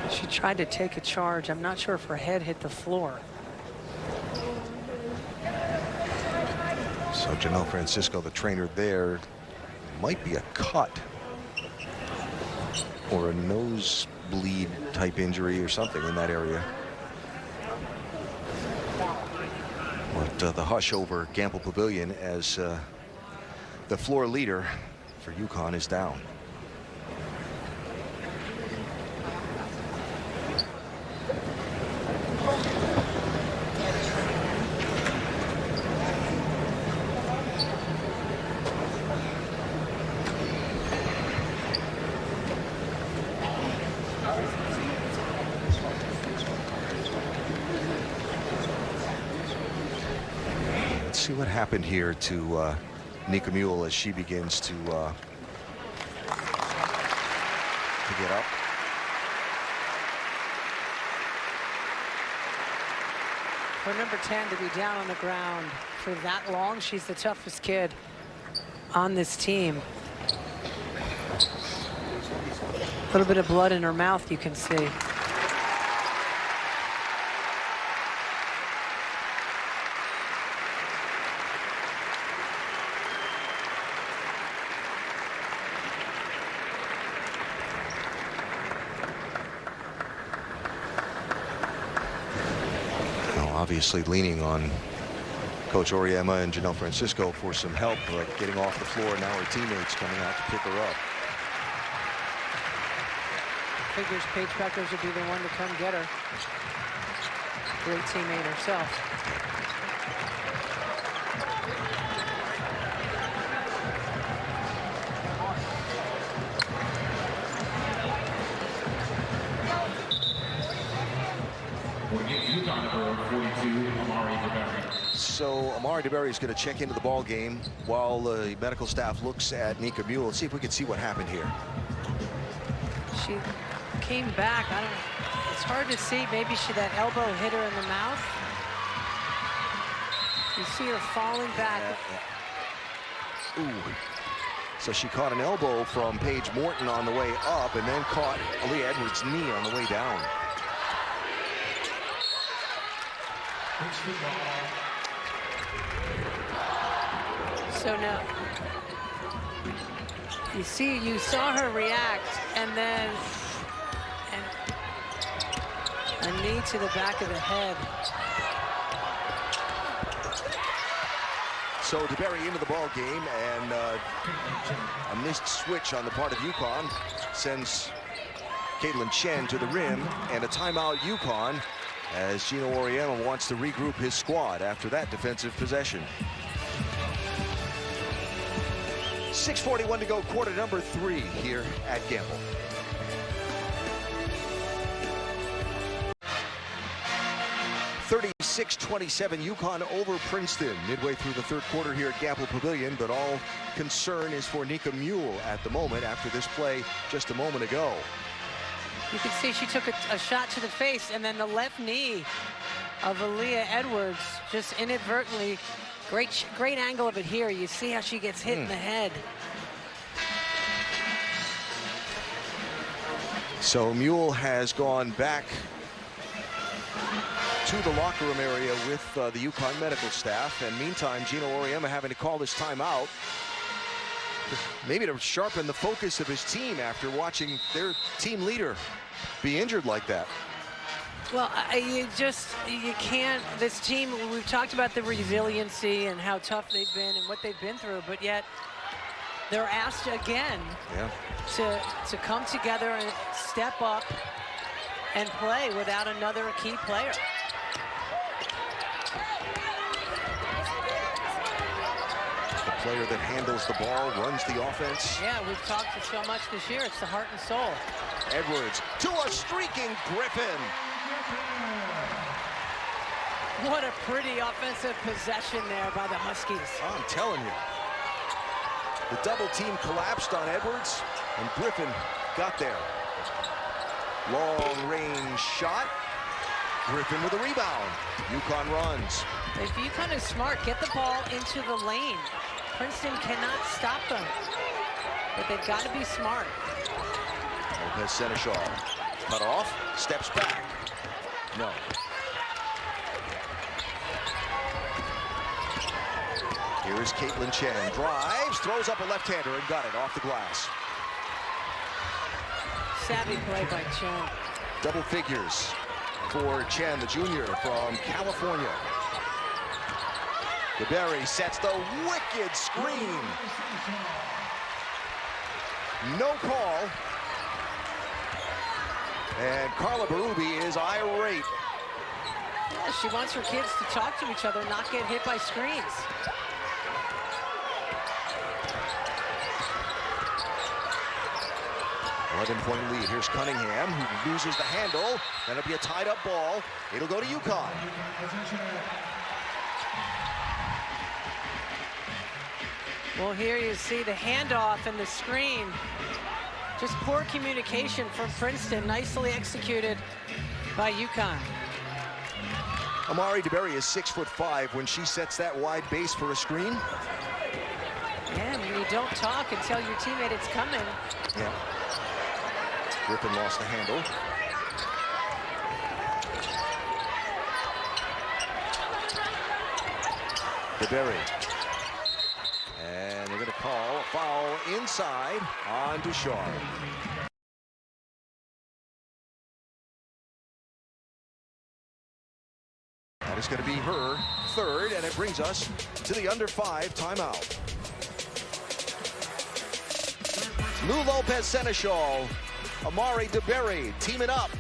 [SPEAKER 2] She tried to take a charge. I'm not sure if her head hit the floor.
[SPEAKER 1] So Janelle Francisco, the trainer there, might be a cut or a nosebleed type injury or something in that area. But the hush over Gamble Pavilion as the floor leader for UConn is down. See what happened here to Nika Mule as she begins to get up.
[SPEAKER 2] For number 10 to be down on the ground for that long, she's the toughest kid on this team. A little bit of blood in her mouth, you can see.
[SPEAKER 1] Obviously leaning on Coach Auriemma and Janelle Francisco for some help getting off the floor. Now her teammates coming out to pick her up.
[SPEAKER 2] Figures Paige Beckers would be the one to come get her. Great teammate herself.
[SPEAKER 3] So
[SPEAKER 1] Amari DeBerry is going to check into the ball game while the medical staff looks at Nika Mule. Let's see if we can see what happened here.
[SPEAKER 2] She came back. I don't know. It's hard to see. Maybe that elbow hit her in the mouth. You see her falling back.
[SPEAKER 1] Ooh. So she caught an elbow from Paige Morton on the way up and then caught Aaliyah Edwards' knee on the way down.
[SPEAKER 2] So now, you saw her react, and then a knee to the back of the head.
[SPEAKER 1] So DeBerry into the ball game, and a missed switch on the part of UConn sends Caitlin Chen to the rim, and a timeout UConn as Gino Auriemma wants to regroup his squad after that defensive possession. 6:41 to go, quarter number 3 here at Gamble. (36-27) UConn over Princeton midway through the third quarter here at Gamble Pavilion, but all concern is for Nika Mule at the moment after this play just a moment ago.
[SPEAKER 2] You can see she took a shot to the face, and then the left knee of Aaliyah Edwards just inadvertently. Great angle of it here. You see how she gets hit in the head.
[SPEAKER 1] So Mule has gone back to the locker room area with the UConn medical staff, and meantime Gino Auriemma having to call this timeout, maybe to sharpen the focus of his team after watching their team leader be injured like that.
[SPEAKER 2] Well, you can't, this team, we've talked about the resiliency and how tough they've been and what they've been through, but yet they're asked again to come together and step up and play without another key player.
[SPEAKER 1] The player that handles the ball, runs the offense.
[SPEAKER 2] Yeah, we've talked so much this year. It's the heart and soul.
[SPEAKER 1] Edwards to a streaking Griffin.
[SPEAKER 2] What a pretty offensive possession there by the Huskies.
[SPEAKER 1] I'm telling you. The double team collapsed on Edwards, and Griffin got there. Long range shot. Griffin with a rebound. UConn runs.
[SPEAKER 2] If UConn is smart, get the ball into the lane. Princeton cannot stop them, but they've got to be smart.
[SPEAKER 1] Lopez Seneschal cut off, steps back. No. Here is Caitlin Chen, drives, throws up a left-hander and got it off the glass.
[SPEAKER 2] Savvy play by Chen.
[SPEAKER 1] Double figures for Chen, the junior from California. DeBerry sets the wicked screen. No call. And Carla Berube is irate.
[SPEAKER 2] Yeah, she wants her kids to talk to each other, not get hit by screens.
[SPEAKER 1] Point lead. Here's Cunningham, who loses the handle. That'll be a tied-up ball. It'll go to UConn.
[SPEAKER 2] Well, here you see the handoff and the screen. Just poor communication from Princeton, nicely executed by UConn.
[SPEAKER 1] Amari DeBerry is 6'5". When she sets that wide base for a screen.
[SPEAKER 2] Yeah, and you don't talk and tell your teammate it's coming.
[SPEAKER 1] Yeah. Griffin lost the handle. DeBerry. And they're going to call a foul inside on Ducharme. That is going to be her third, and it brings us to the under 5 timeout. Lou Lopez Seneschal, Amari DeBerry teaming up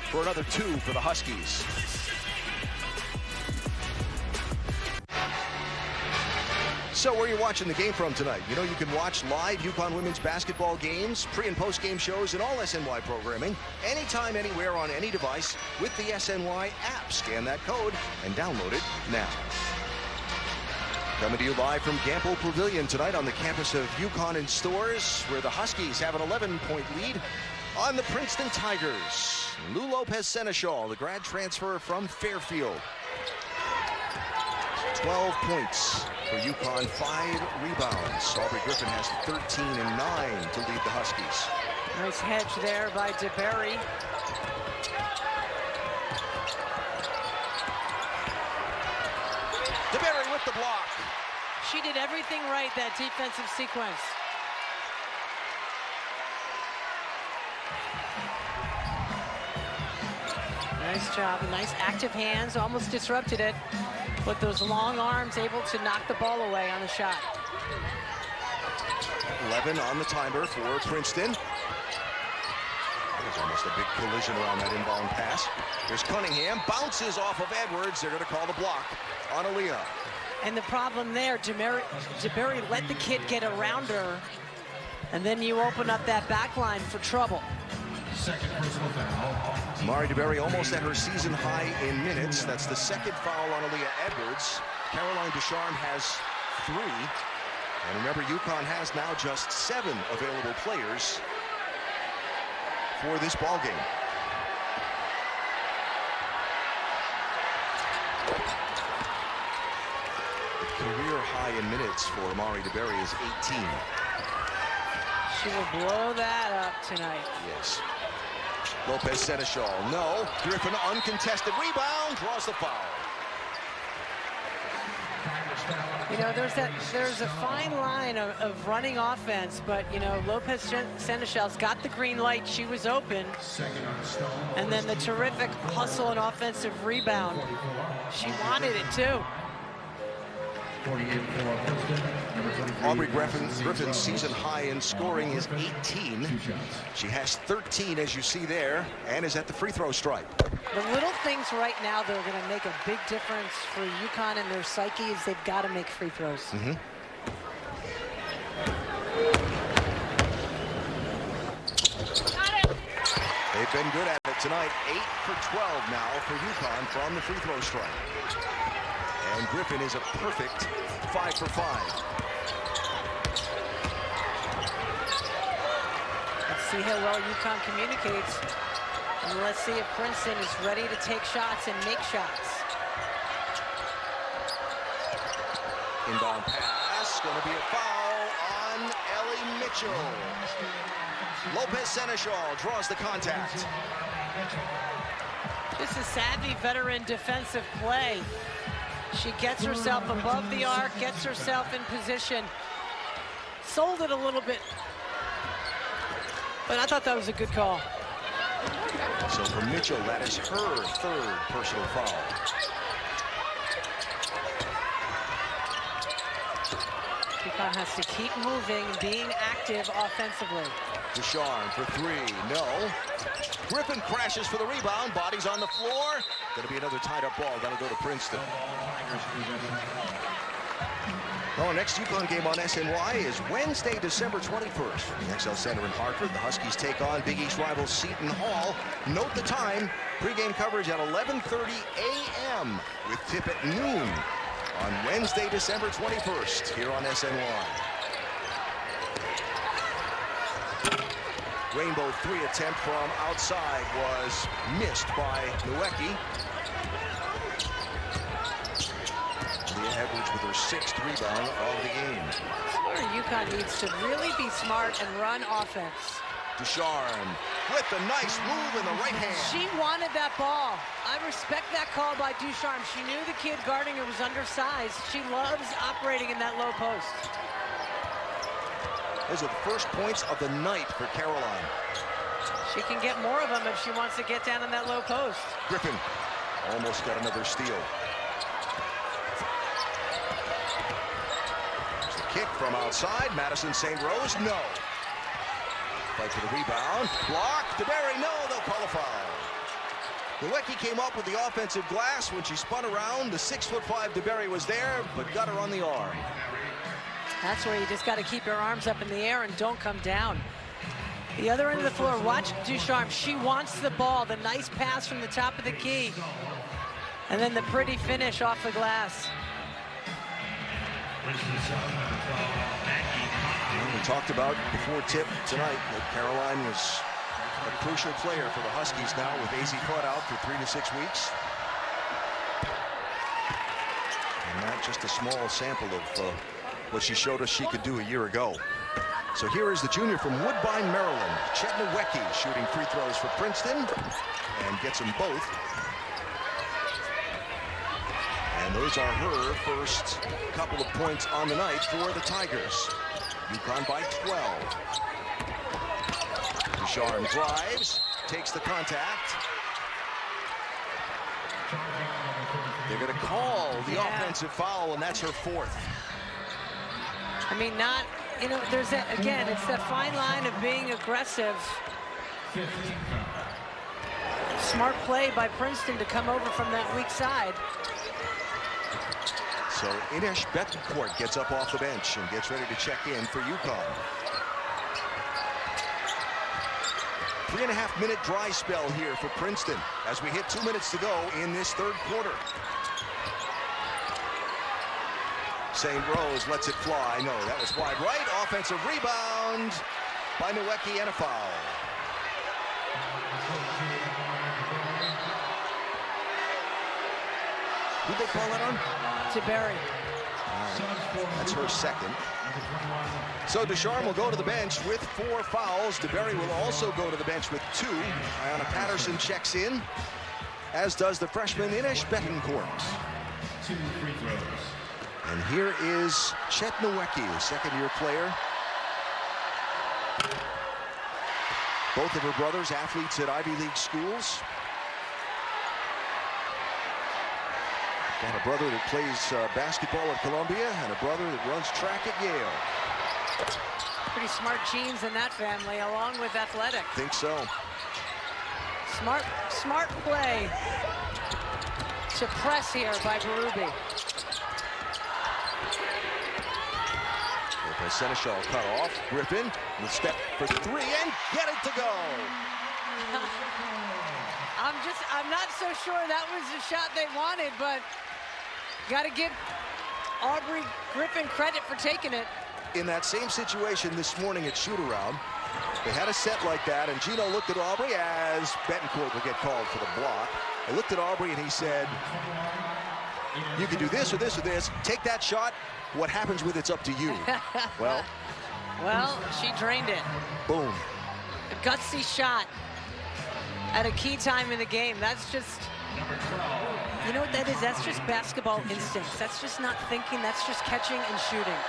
[SPEAKER 1] for another 2 for the Huskies. So where are you watching the game from tonight? You know you can watch live UConn women's basketball games, pre- and post-game shows, and all SNY programming anytime, anywhere, on any device with the SNY app. Scan that code and download it now. Coming to you live from Gamble Pavilion tonight on the campus of UConn in Stores, where the Huskies have an 11-point lead on the Princeton Tigers. Lou Lopez Seneschal, the grad transfer from Fairfield. 12 points for UConn, 5 rebounds. Aubrey Griffin has 13 and 9 to lead the Huskies.
[SPEAKER 2] Nice hedge there by DeBerry.
[SPEAKER 1] DeBerry with the block.
[SPEAKER 2] She did everything right, that defensive sequence. Nice job, nice active hands, almost disrupted it. But those long arms able to knock the ball away on the shot.
[SPEAKER 1] 11 on the timer for Princeton. That was almost a big collision around that inbound pass. There's Cunningham, bounces off of Edwards. They're going to call the block on Aaliyah.
[SPEAKER 2] And the problem there, DeBerry let the kid get around her, and then you open up that back line for trouble.
[SPEAKER 3] Second personal foul.
[SPEAKER 1] Mari DeBerry almost at her season high in minutes. That's the second foul on Aaliyah Edwards. Caroline Ducharme has 3. And remember, UConn has now just 7 available players for this ball game. The career high in minutes for Amari DeBerry is 18.
[SPEAKER 2] She will blow that up tonight.
[SPEAKER 1] Yes. Lopez Seneschal, no. Griffin, uncontested rebound, draws the foul.
[SPEAKER 2] You know, there's a fine line of running offense, but, you know, Lopez Senechal's got the green light. She was open. And then the terrific hustle and offensive rebound. She wanted it, too.
[SPEAKER 1] Aubrey Griffin's season high in scoring is 18. She has 13, as you see there, and is at the free throw stripe.
[SPEAKER 2] The little things right now that are going to make a big difference for UConn and their psyche is they've got to make free throws.
[SPEAKER 1] They've been good at it tonight. 8 for 12 now for UConn from the free throw stripe. And Griffin is a perfect 5 for 5.
[SPEAKER 2] Let's see how well UConn communicates. And let's see if Princeton is ready to take shots and make shots.
[SPEAKER 1] Inbound pass, going to be a foul on Ellie Mitchell. Lopez Senechal draws the contact.
[SPEAKER 2] This is savvy veteran defensive play. She gets herself above the arc, gets herself in position. Sold it a little bit, but I thought that was a good call.
[SPEAKER 1] So for Mitchell, that is her third personal foul.
[SPEAKER 2] UConn has to keep moving, being active offensively.
[SPEAKER 1] Ducharme for 3, no. Griffin crashes for the rebound, bodies on the floor. Going to be another tied-up ball. That'll go to Princeton. Well, our next UConn game on SNY is Wednesday, December 21st. From the XL Center in Hartford, the Huskies take on Big East rival Seton Hall. Note the time, pregame coverage at 11:30 a.m. with tip at noon on Wednesday, December 21st here on SNY. Rainbow 3 attempt from outside was missed by Nowicki. Leah Edwards with her 6th rebound of the game.
[SPEAKER 2] Where UConn needs to really be smart and run offense.
[SPEAKER 1] Ducharme with the nice move in the right hand.
[SPEAKER 2] She wanted that ball. I respect that call by Ducharme. She knew the kid guarding her was undersized. She loves operating in that low post.
[SPEAKER 1] Those are the first points of the night for Caroline.
[SPEAKER 2] She can get more of them if she wants to get down in that low post.
[SPEAKER 1] Griffin almost got another steal. There's the kick from outside. Madison St. Rose, no. Fight for the rebound. Block. DeBerry, no. They'll call a foul. Nowicki came up with the offensive glass when she spun around. The 6'5" DeBerry was there, but got her on the arm.
[SPEAKER 2] That's where you just got to keep your arms up in the air and don't come down. The other end of the floor, watch Ducharme. She wants the ball. The nice pass from the top of the key. And then the pretty finish off the glass.
[SPEAKER 1] We talked about before tip tonight that Caroline was a crucial player for the Huskies now with AZ Fudd out for 3 to 6 weeks. And not just a small sample of what she showed us she could do a year ago. So here is the junior from Woodbine, Maryland, Chet Nowicki, shooting free throws for Princeton and gets them both. And those are her first couple of points on the night for the Tigers. UConn by 12. Ducharme drives, takes the contact. They're going to call the offensive foul, and that's her 4th.
[SPEAKER 2] I mean, not, you know, there's that, again, it's that fine line of being aggressive. Smart play by Princeton to come over from that weak side.
[SPEAKER 1] So Ines Betancourt gets up off the bench and gets ready to check in for UConn. 3.5-minute dry spell here for Princeton as we hit 2 minutes to go in this third quarter. St. Rose lets it fly. No, that was wide right. Offensive rebound by Nowicki and a foul. Who'd they call that on?
[SPEAKER 2] DeBerry.
[SPEAKER 1] That's her 2nd. So Ducharme will go to the bench with 4 fouls. DeBerry will also go to the bench with 2. Ayanna Patterson checks in, as does the freshman Ines Betancourt.
[SPEAKER 3] 2 free throws.
[SPEAKER 1] And here is Chet Nowicki, a second-year player. Both of her brothers athletes at Ivy League schools. Got a brother that plays basketball at Columbia and a brother that runs track at Yale.
[SPEAKER 2] Pretty smart genes in that family, along with athletic.
[SPEAKER 1] Think so.
[SPEAKER 2] Smart play to press here by Berube.
[SPEAKER 1] Lopez Seneschal cut off. Griffin will step for three and get it to go.
[SPEAKER 2] I'm not so sure that was the shot they wanted, but got to give Aubrey Griffin credit for taking it.
[SPEAKER 1] In that same situation this morning at shoot-around, they had a set like that, and Gino looked at Aubrey as Betancourt would get called for the block. They looked at Aubrey and he said, you can do this or this or this. Take that shot. What happens with it's up to you. Well,
[SPEAKER 2] she drained it.
[SPEAKER 1] Boom.
[SPEAKER 2] A gutsy shot at a key time in the game. That's just, you know what that is? That's just basketball instincts. That's just not thinking. That's just catching and shooting.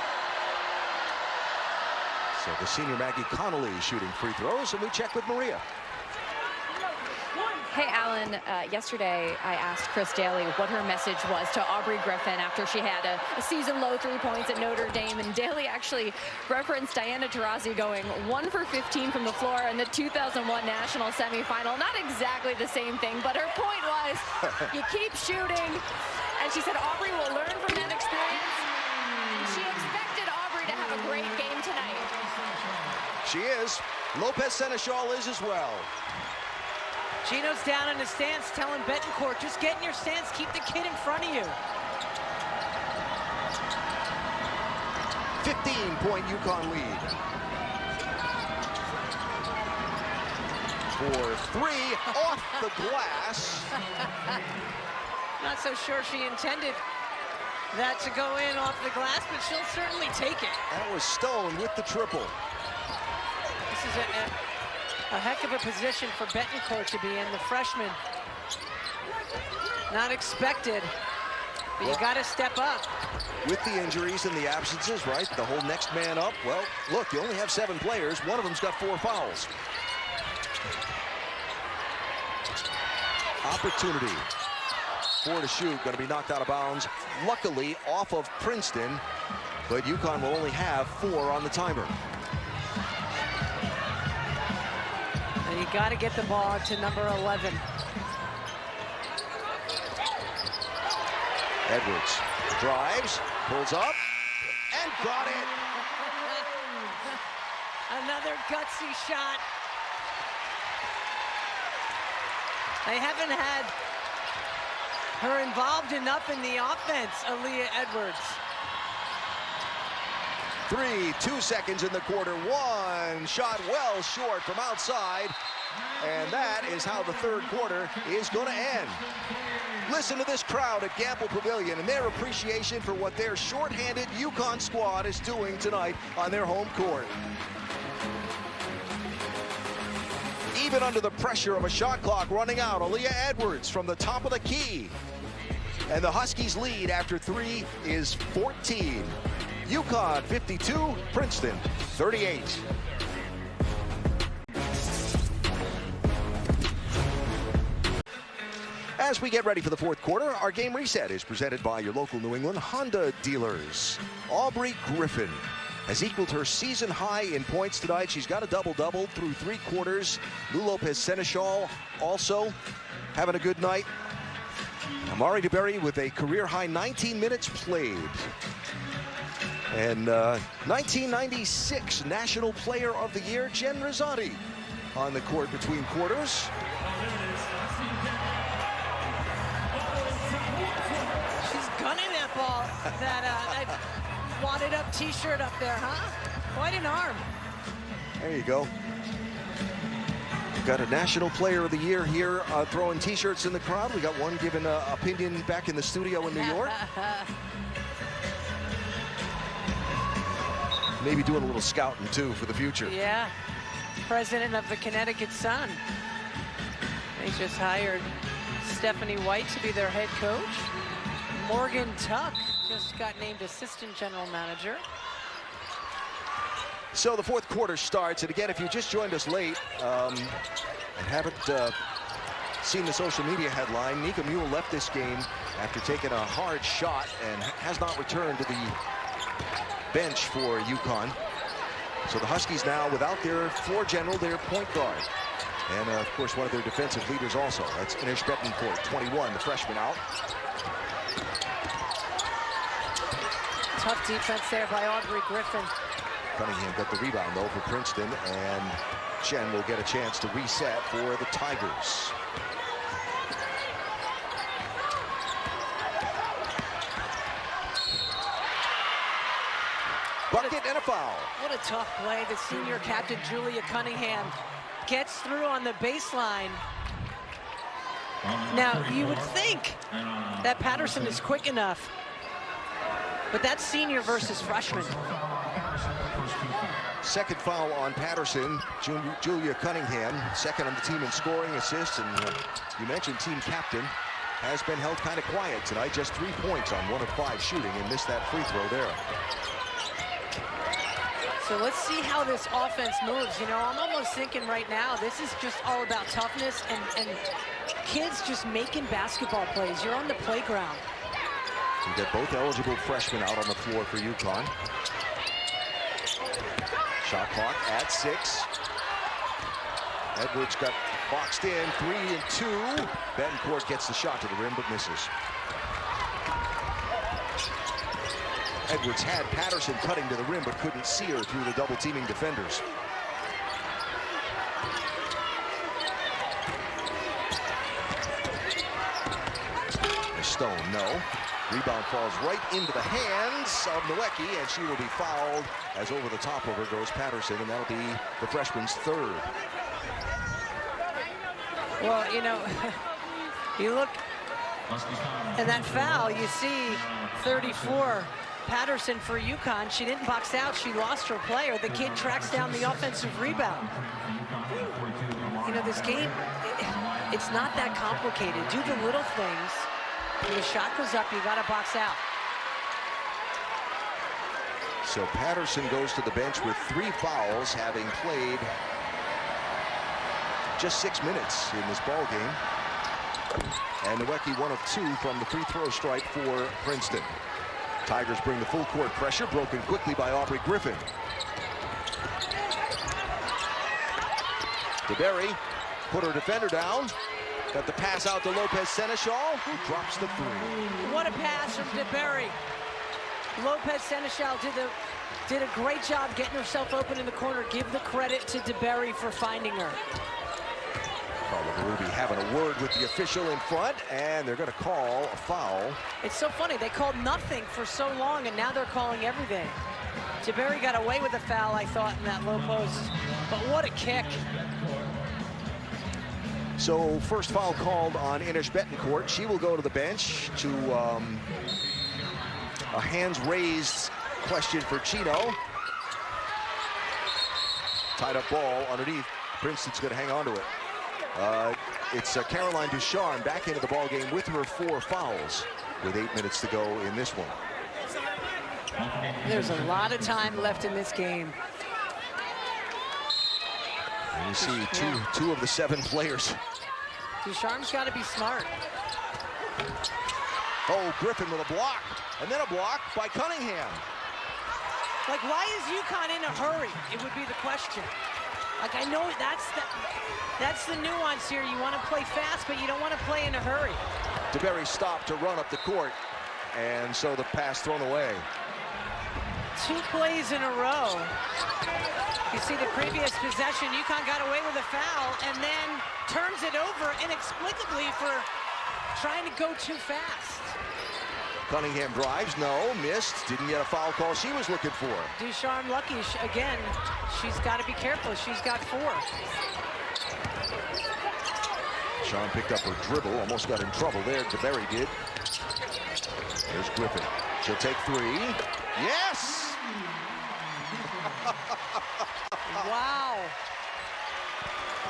[SPEAKER 1] So the senior Maggie Connolly shooting free throws, and we check with Maria.
[SPEAKER 4] Hey, Alan, yesterday I asked Chris Daly what her message was to Aubrey Griffin after she had a season-low 3 points at Notre Dame, and Daly actually referenced Diana Taurasi going 1 for 15 from the floor in the 2001 national semifinal. Not exactly the same thing, but her point was, you keep shooting, and she said Aubrey will learn from that experience, and she expected Aubrey to have a great game tonight.
[SPEAKER 1] She is. Lopez Seneschal is as well.
[SPEAKER 2] Gino's down in the stance telling Betancourt, just get in your stance, keep the kid in front of you.
[SPEAKER 1] 15-point UConn lead. For three off the glass.
[SPEAKER 2] Not so sure she intended that to go in off the glass, but she'll certainly take it.
[SPEAKER 1] That was Stone with the triple.
[SPEAKER 2] This is a heck of a position for Betancourt to be in, the freshman. Not expected, but you got to step up.
[SPEAKER 1] With the injuries and the absences, right? The whole next man up. Well, look, you only have 7 players. One of them's got 4 fouls. Opportunity. 4 to shoot, going to be knocked out of bounds. Luckily, off of Princeton, but UConn will only have 4 on the timer.
[SPEAKER 2] And you got to get the ball to number 11.
[SPEAKER 1] Edwards drives, pulls up, and got it.
[SPEAKER 2] Another gutsy shot. They haven't had her involved enough in the offense, Aaliyah Edwards.
[SPEAKER 1] 2 seconds in the quarter. One shot well short from outside. And that is how the third quarter is going to end. Listen to this crowd at Gamble Pavilion and their appreciation for what their shorthanded UConn squad is doing tonight on their home court. Even under the pressure of a shot clock running out, Aaliyah Edwards from the top of the key. And the Huskies lead after 3 is 14. UConn 52, Princeton 38. As we get ready for the fourth quarter, our game reset is presented by your local New England Honda dealers. Aubrey Griffin has equaled her season high in points tonight. She's got a double-double through 3 quarters. Lou Lopez Seneschal also having a good night. Amari DeBerry with a career-high 19 minutes played. And 1996 National Player of the Year, Jen Rosati, on the court between quarters.
[SPEAKER 2] She's gunning that ball. That wadded up t-shirt up there, huh? Quite an arm.
[SPEAKER 1] There you go. Got a National Player of the Year here throwing t-shirts in the crowd. We got one giving an opinion back in the studio in New York. Maybe doing a little scouting, too, for the future.
[SPEAKER 2] Yeah. President of the Connecticut Sun. They just hired Stephanie White to be their head coach. Morgan Tuck just got named assistant general manager.
[SPEAKER 1] So the fourth quarter starts, and again, if you just joined us late and haven't seen the social media headline, Nika Mule left this game after taking a hard shot and has not returned to the bench for UConn. So the Huskies now without their floor general, their point guard. And of course, one of their defensive leaders also. That's Inish Betancourt, 21, the freshman out.
[SPEAKER 2] Tough defense there by Aubrey Griffin.
[SPEAKER 1] Cunningham got the rebound though for Princeton, and Chen will get a chance to reset for the Tigers. Bucket and a foul.
[SPEAKER 2] What a tough play. The senior captain, Julia Cunningham, gets through on the baseline. Now, you would think that Patterson is quick enough, but that's senior versus freshman.
[SPEAKER 1] Second foul on Patterson. Julia Cunningham, second on the team in scoring, assists, and you mentioned team captain, has been held kind of quiet tonight. Just 3 points on 1 of 5 shooting and missed that free throw there.
[SPEAKER 2] So let's see how this offense moves. You know, I'm almost thinking right now, this is just all about toughness and kids just making basketball plays. You're on the playground.
[SPEAKER 1] You get both eligible freshmen out on the floor for UConn. Shot clock at 6. Edwards got boxed in, 3 and 2. Betancourt gets the shot to the rim but misses. Edwards had Patterson cutting to the rim but couldn't see her through the double teaming defenders. Stone, no. Rebound falls right into the hands of Nowicki, and she will be fouled as over the top of her goes Patterson, and that'll be the freshman's third.
[SPEAKER 2] Well, you know, you look at that foul, you see 34, Patterson for UConn. She didn't box out, she lost her player. The kid tracks down the offensive rebound. You know, this game, it's not that complicated. Do the little things. When the shot goes up, you got to box out.
[SPEAKER 1] So Patterson goes to the bench with 3 fouls, having played just 6 minutes in this ball game. And Nowicki 1 of 2 from the free throw stripe for Princeton. Tigers bring the full court pressure, broken quickly by Aubrey Griffin. DeBerry put her defender down. Got the pass out to Lopez Seneschal, who drops the 3.
[SPEAKER 2] What a pass from DeBerry. Lopez Seneschal did a great job getting herself open in the corner. Give the credit to DeBerry for finding her.
[SPEAKER 1] Carla Berube having a word with the official in front, and they're going to call a foul.
[SPEAKER 2] It's so funny. They called nothing for so long, and now they're calling everything. DeBerry got away with a foul, I thought, in that low post. But what a kick.
[SPEAKER 1] So first foul called on Inish Betancourt. She will go to the bench to a hands raised question for Chino. Tied up ball underneath. Princeton's going to hang on to it. It's Caroline Ducharme back into the ball game with her 4 fouls with 8 minutes to go in this one.
[SPEAKER 2] There's a lot of time left in this game.
[SPEAKER 1] And you see two of the 7 players.
[SPEAKER 2] Ducharme's got to be smart.
[SPEAKER 1] Oh, Griffin with a block, and then a block by Cunningham.
[SPEAKER 2] Like, why is UConn in a hurry? It would be the question. Like, I know that's the nuance here. You want to play fast, but you don't want to play in a hurry.
[SPEAKER 1] DeBerry stopped to run up the court, and so the pass thrown away.
[SPEAKER 2] 2 plays in a row. You see the previous possession, UConn got away with a foul and then turns it over inexplicably for trying to go too fast.
[SPEAKER 1] Cunningham drives, no, missed, didn't get a foul call she was looking for.
[SPEAKER 2] Ducharme lucky, again, she's got to be careful, she's got 4.
[SPEAKER 1] Sean picked up her dribble, almost got in trouble there, DeBerry did. There's Griffin, she'll take 3, yes!
[SPEAKER 2] Wow.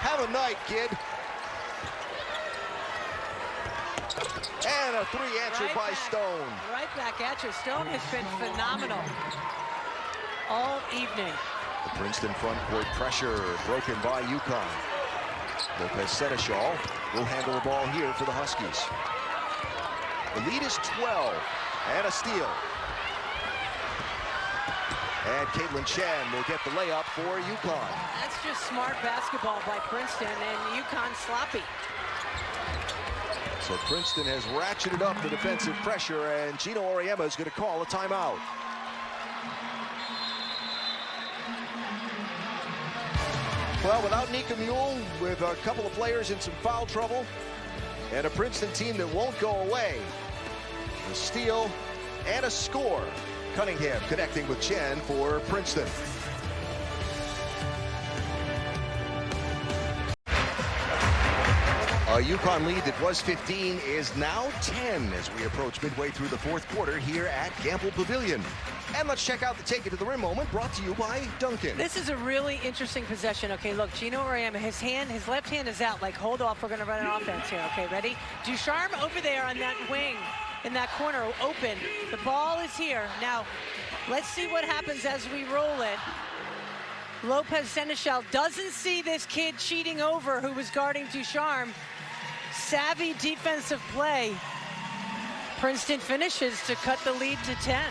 [SPEAKER 1] Have a night, kid. And a three answered
[SPEAKER 2] Right
[SPEAKER 1] by
[SPEAKER 2] back.
[SPEAKER 1] Stone.
[SPEAKER 2] Right back at you. Stone has been phenomenal all evening.
[SPEAKER 1] The Princeton front court pressure broken by UConn. Lopez Seneschal will handle the ball here for the Huskies. The lead is 12 and a steal. And Caitlin Chen will get the layup for UConn.
[SPEAKER 2] That's just smart basketball by Princeton, and UConn sloppy.
[SPEAKER 1] So Princeton has ratcheted up the defensive pressure, and Gino Auriemma is going to call a timeout. Well, without Nika Mule, with a couple of players in some foul trouble, and a Princeton team that won't go away. A steal and a score. Cunningham connecting with Chen for Princeton. A UConn lead that was 15 is now 10 as we approach midway through the fourth quarter here at Gamble Pavilion. And let's check out the Take It to the Rim moment brought to you by Duncan.
[SPEAKER 2] This is a really interesting possession. Okay, look, Gino Auriemma, his left hand is out, like, hold off, we're going to run an offense here. Okay, ready? Ducharme over there on that wing, in that corner, open. The ball is here. Now, let's see what happens as we roll it. Lopez Seneschal doesn't see this kid cheating over who was guarding Ducharme. Savvy defensive play. Princeton finishes to cut the lead to 10.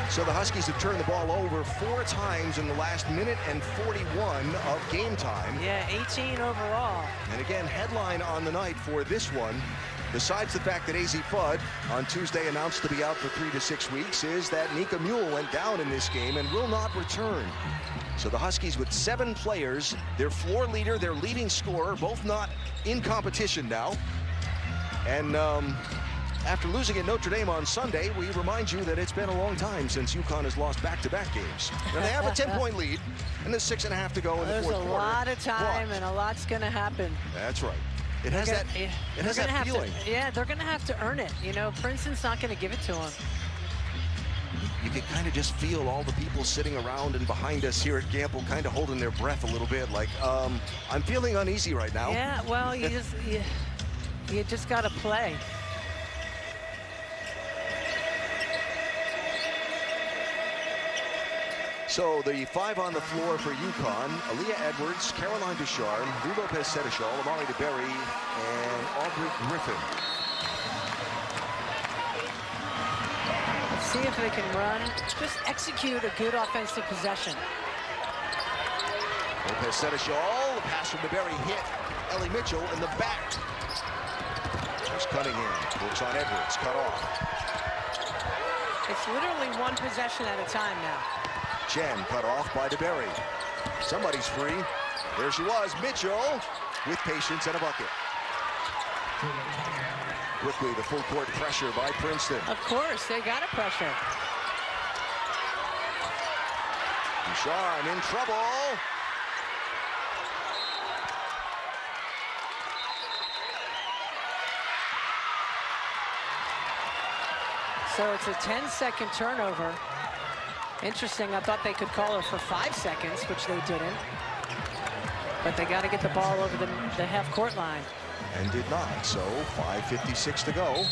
[SPEAKER 1] So the Huskies have turned the ball over 4 times in the last minute and 41 of game time.
[SPEAKER 2] Yeah, 18 overall.
[SPEAKER 1] And again, headline on the night for this one, besides the fact that AZ Fudd on Tuesday announced to be out for 3 to 6 weeks, is that Nika Mule went down in this game and will not return. So the Huskies with 7 players, their floor leader, their leading scorer, both not in competition now. And after losing at Notre Dame on Sunday, we remind you that it's been a long time since UConn has lost back-to-back games. Now they have a 10-point lead, and there's 6.5 to go in the fourth quarter.
[SPEAKER 2] There's a lot of time, and a lot's going to happen.
[SPEAKER 1] That's right. It has that feeling.
[SPEAKER 2] Yeah, they're going to have to earn it. You know, Princeton's not going to give it to them.
[SPEAKER 1] You can kind of just feel all the people sitting around and behind us here at Gamble kind of holding their breath a little bit, like, I'm feeling uneasy right now.
[SPEAKER 2] Yeah, well, you just got to play.
[SPEAKER 1] So the 5 on the floor for UConn: Aaliyah Edwards, Caroline Ducharme, Lou Lopez Seneschal, Amari DeBerry, and Aubrey Griffin.
[SPEAKER 2] Let's see if they can run. Just execute a good offensive possession.
[SPEAKER 1] Lopez Seneschal, the pass from DeBerry hit Ellie Mitchell in the back. There's Cunningham, works on Edwards, cut off.
[SPEAKER 2] It's literally one possession at a time now.
[SPEAKER 1] Chen cut off by DeBerry. Somebody's free. There she was, Mitchell, with patience and a bucket. Quickly, the full court pressure by Princeton.
[SPEAKER 2] Of course, they got a pressure.
[SPEAKER 1] Ducharme in trouble.
[SPEAKER 2] So it's a 10-second turnover. Interesting, I thought they could call her for 5 seconds, which they didn't. But they got to get the ball over the half-court line.
[SPEAKER 1] And did not, so 5:56 to go.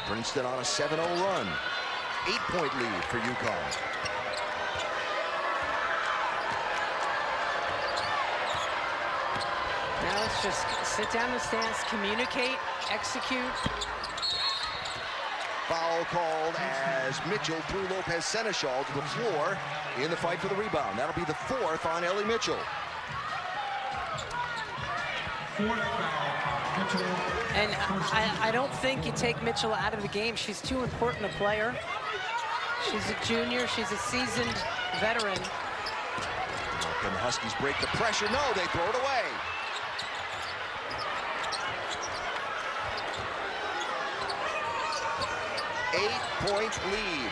[SPEAKER 1] Princeton on a 7-0 run. 8-point lead for UConn.
[SPEAKER 2] Now let's just sit down in the stance, communicate, execute.
[SPEAKER 1] Foul called as Mitchell threw Lopez Seneschal to the floor in the fight for the rebound. That'll be the 4th on Ellie Mitchell.
[SPEAKER 3] 4th foul, Mitchell.
[SPEAKER 2] And I don't think you take Mitchell out of the game. She's too important a player. She's a junior. She's a seasoned veteran.
[SPEAKER 1] Can the Huskies break the pressure? No, they throw it away. Eight-point lead.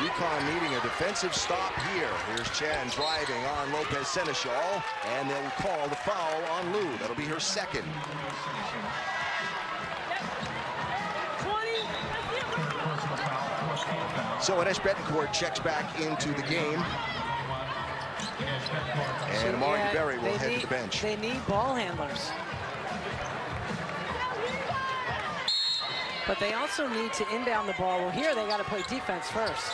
[SPEAKER 1] UConn needing a defensive stop here. Here's Chen driving on Lopez Seneschal, and they'll call the foul on Lou. That'll be her 2nd. So Ines Betancourt checks back into the game. And Amari DeBerry will head to the bench.
[SPEAKER 2] They need ball handlers. But they also need to inbound the ball. Well, here they got to play defense first.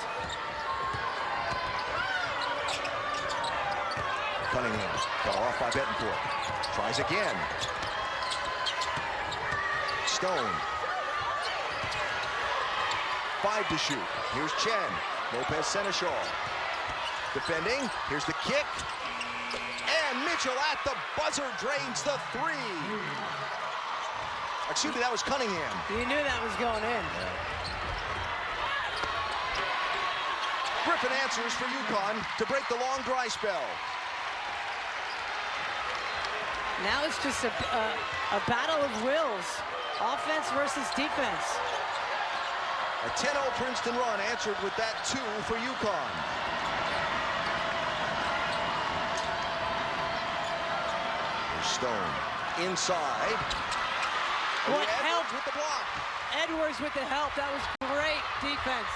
[SPEAKER 1] Cunningham cut off by Betancourt. Tries again. Stone. 5 to shoot. Here's Chen. Lopez Seneschal. Defending. Here's the kick. And Mitchell at the buzzer drains the 3. Excuse me, that was Cunningham.
[SPEAKER 2] You knew that was going in.
[SPEAKER 1] Griffin answers for UConn to break the long dry spell.
[SPEAKER 2] Now it's just a battle of wills. Offense versus defense.
[SPEAKER 1] A 10-0 Princeton run answered with that 2 for UConn. Here's Stone inside.
[SPEAKER 2] What help
[SPEAKER 1] with the block.
[SPEAKER 2] Edwards with the help. That was great defense.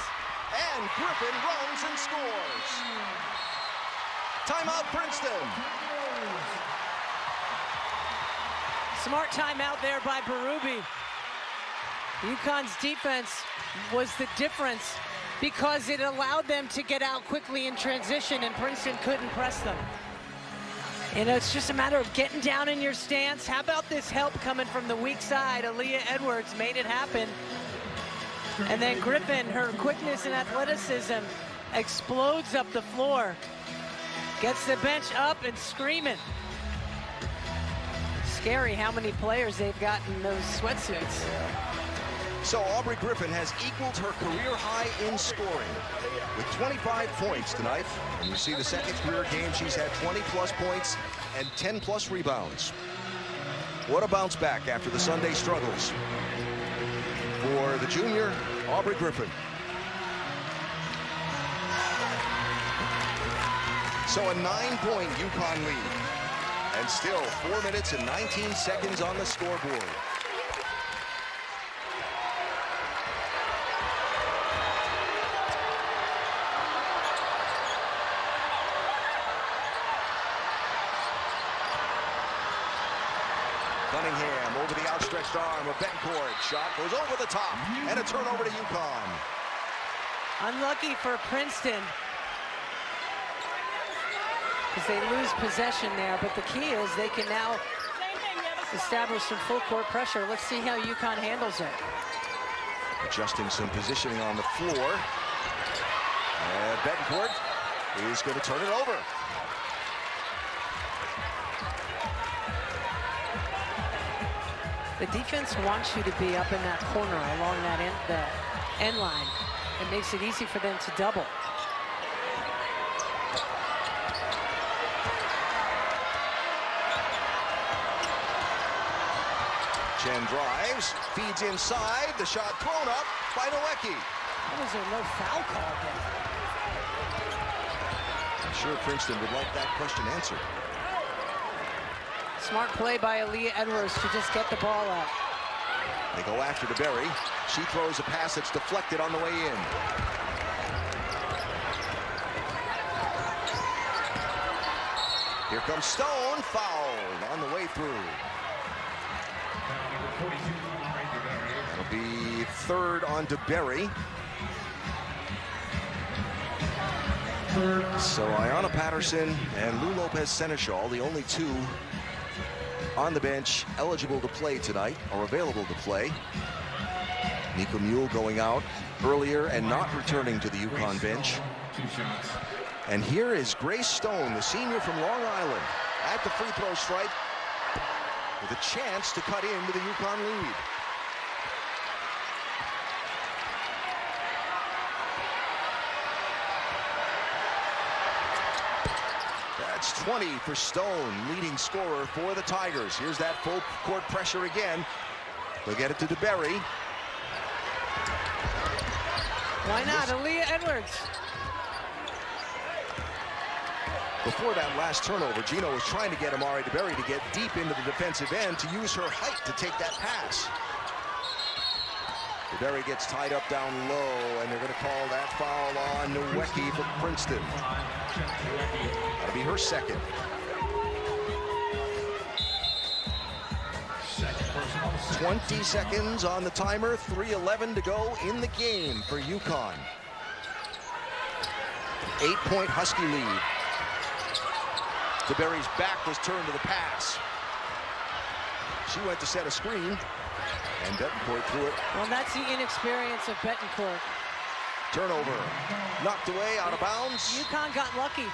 [SPEAKER 1] And Griffin runs and scores. Timeout, Princeton.
[SPEAKER 2] Smart timeout there by Berube. UConn's defense was the difference because it allowed them to get out quickly in transition, and Princeton couldn't press them. You know, it's just a matter of getting down in your stance. How about this help coming from the weak side? Aaliyah Edwards made it happen. And then Griffin, her quickness and athleticism, explodes up the floor. Gets the bench up and screaming. Scary how many players they've got in those sweatsuits.
[SPEAKER 1] So Aubrey Griffin has equaled her career high in scoring with 25 points tonight. And you see the second career game, she's had 20-plus points and 10-plus rebounds. What a bounce back after the Sunday struggles for the junior Aubrey Griffin. So a 9-point UConn lead. And still 4 minutes and 19 seconds on the scoreboard. Cunningham over the outstretched arm of Betancourt. Shot goes over the top, and a turnover to UConn.
[SPEAKER 2] Unlucky for Princeton, because they lose possession there, but the key is they can now establish some full court pressure. Let's see how UConn handles it.
[SPEAKER 1] Adjusting some positioning on the floor. And Betancourt is going to turn it over.
[SPEAKER 2] The defense wants you to be up in that corner along that end line. It makes it easy for them to double.
[SPEAKER 1] Chen drives, feeds inside, the shot thrown up by Nowicki.
[SPEAKER 2] How was there no foul call there?
[SPEAKER 1] I'm sure Princeton would like that question answered.
[SPEAKER 2] Smart play by Aaliyah Edwards to just get the ball out.
[SPEAKER 1] They go after DeBerry. She throws a pass that's deflected on the way in. Here comes Stone, fouled on the way through. That'll be third on DeBerry. So Ayanna Patterson and Lou Lopez Seneschal, the only two on the bench eligible to play tonight, or available to play. Nico Mule going out earlier and not returning to the UConn bench. And here is Grace Stone, the senior from Long Island, at the free throw stripe with a chance to cut into the UConn lead. That's 20 for Stone, leading scorer for the Tigers. Here's that full court pressure again. They'll get it to DeBerry.
[SPEAKER 2] Why not? Aaliyah Edwards.
[SPEAKER 1] Before that last turnover, Gino was trying to get Amari DeBerry to get deep into the defensive end to use her height to take that pass. DeBerry gets tied up down low, and they're going to call that foul on Nowicki from Princeton. That'll be her second. 20 seconds on the timer, 3:11 to go in the game for UConn. 8-point Husky lead. DeBerry's back was turned to the pass. She went to set a screen, and Betancourt threw it.
[SPEAKER 2] Well, that's the inexperience of Betancourt.
[SPEAKER 1] Turnover, knocked away, out of bounds.
[SPEAKER 2] UConn got lucky.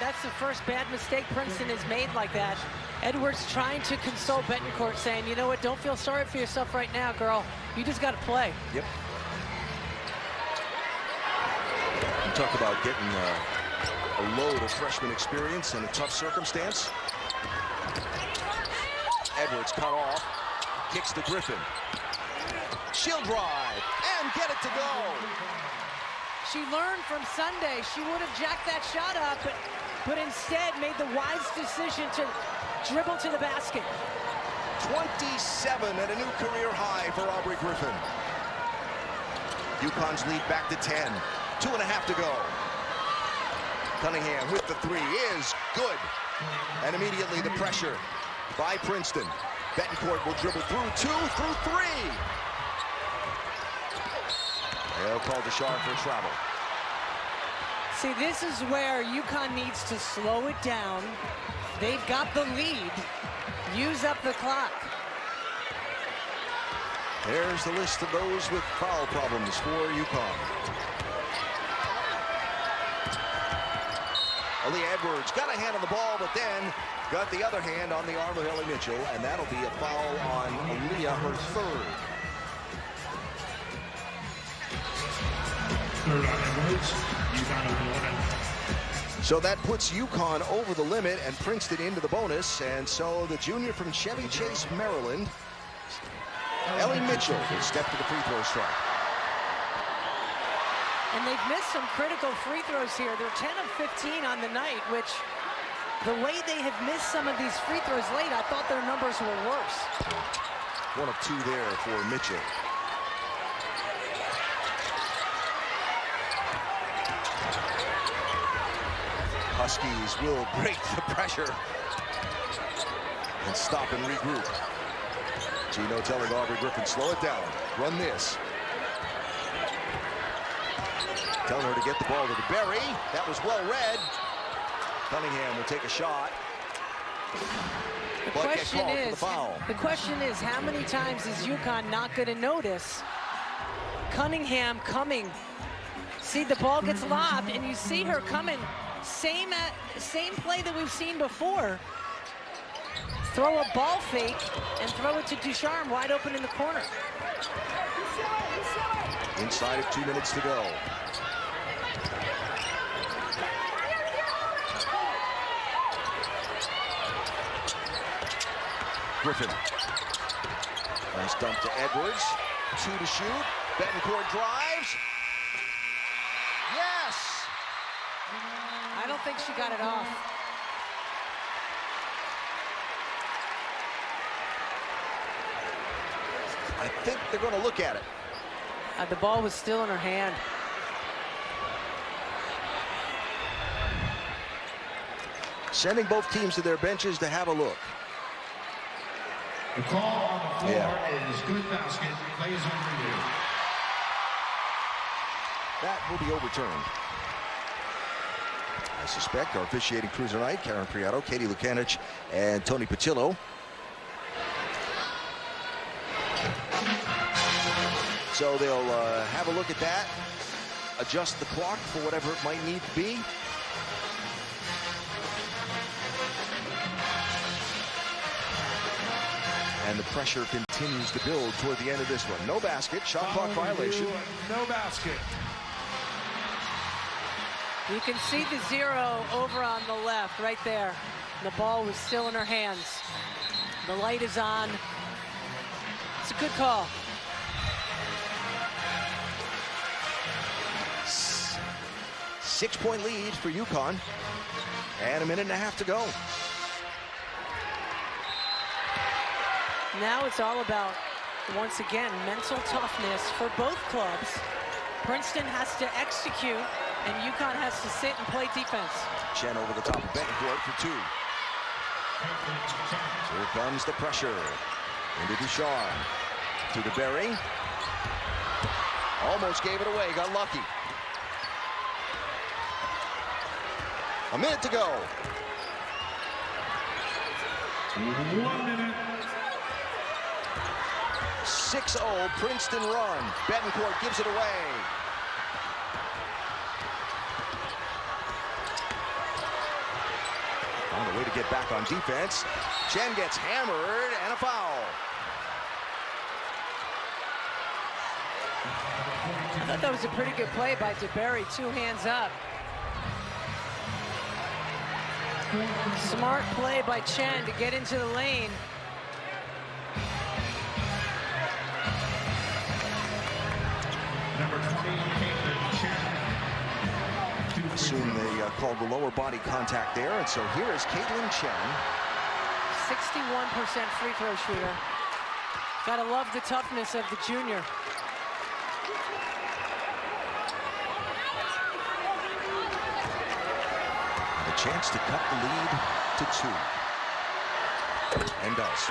[SPEAKER 2] That's the first bad mistake Princeton has made like that. Edwards trying to console Betancourt, saying, you know what, don't feel sorry for yourself right now, girl. You just got to play.
[SPEAKER 1] Yep. You talk about getting a load of freshman experience in a tough circumstance. Edwards cut off, kicks to Griffin. She'll drive and get it to go.
[SPEAKER 2] She learned from Sunday. She would have jacked that shot up, but instead made the wise decision to dribble to the basket.
[SPEAKER 1] 27 at a new career high for Aubrey Griffin. UConn's lead back to 10. 2.5 to go. Cunningham with the three is good. And immediately the pressure by Princeton. Betancourt will dribble through 2, through 3. They'll call Ducharme for travel.
[SPEAKER 2] See, this is where UConn needs to slow it down. They've got the lead. Use up the clock.
[SPEAKER 1] There's the list of those with foul problems for UConn. Aaliyah Edwards got a hand on the ball, but then got the other hand on the arm of Ellie Mitchell, and that'll be a foul on Aaliyah, her third.
[SPEAKER 3] Third on Edwards.
[SPEAKER 1] So that puts UConn over the limit and Princeton into the bonus. And so the junior from Chevy Chase, Maryland, Ellie Mitchell, will step to the free throw stripe.
[SPEAKER 2] And they've missed some critical free throws here. They're 10 of 15 on the night, which the way they have missed some of these free throws late, I thought their numbers were worse.
[SPEAKER 1] 1 of 2 there for Mitchell. Huskies will break the pressure and stop and regroup. Gino telling Aubrey Griffin, slow it down, run this. Telling her to get the ball to DeBerry. That was well read. Cunningham will take a shot. But get called for the foul.
[SPEAKER 2] The question is, how many times is UConn not going to notice Cunningham coming? See, the ball gets lobbed, and you see her coming. Same play that we've seen before. Throw a ball fake and throw it to Ducharme wide open in the corner.
[SPEAKER 1] Inside of 2 minutes to go. Griffin. Nice dump to Edwards. 2 to shoot. Betancourt drives. Yes!
[SPEAKER 2] I don't think she got it off.
[SPEAKER 1] I think they're going to look at it.
[SPEAKER 2] The ball was still in her hand.
[SPEAKER 1] Sending both teams to their benches to have a look.
[SPEAKER 3] The call on the floor is good basket. Plays on review.
[SPEAKER 1] That will be overturned. I suspect our officiating crews tonight, Karen Priato, Katie Lukanich, and Tony Patillo. So they'll have a look at that, adjust the clock for whatever it might need to be. And the pressure continues to build toward the end of this one. No basket, shot clock violation.
[SPEAKER 3] No basket.
[SPEAKER 2] You can see the 0 over on the left, right there. The ball was still in her hands. The light is on. It's a good call.
[SPEAKER 1] Six-point lead for UConn. And 1.5 minutes to go.
[SPEAKER 2] Now it's all about once again, mental toughness for both clubs. Princeton has to execute, and UConn has to sit and play defense.
[SPEAKER 1] Chen over the top of Betancourt for 2. Here comes the pressure. Into Ducharme. To DeBerry. Almost gave it away, got lucky. A minute to go.
[SPEAKER 3] 1 minute.
[SPEAKER 1] 6-0 Princeton run. Betancourt gives it away. On the way to get back on defense. Chen gets hammered and a foul.
[SPEAKER 2] I thought that was a pretty good play by DeBerry, 2 hands up. Smart play by Chen to get into the lane.
[SPEAKER 3] Number 20, Caitlin Chen.
[SPEAKER 1] Assume they called the lower body contact there, and so here is Caitlin Chen.
[SPEAKER 2] 61% free throw shooter. Gotta love the toughness of the junior.
[SPEAKER 1] The chance to cut the lead to 2. And does.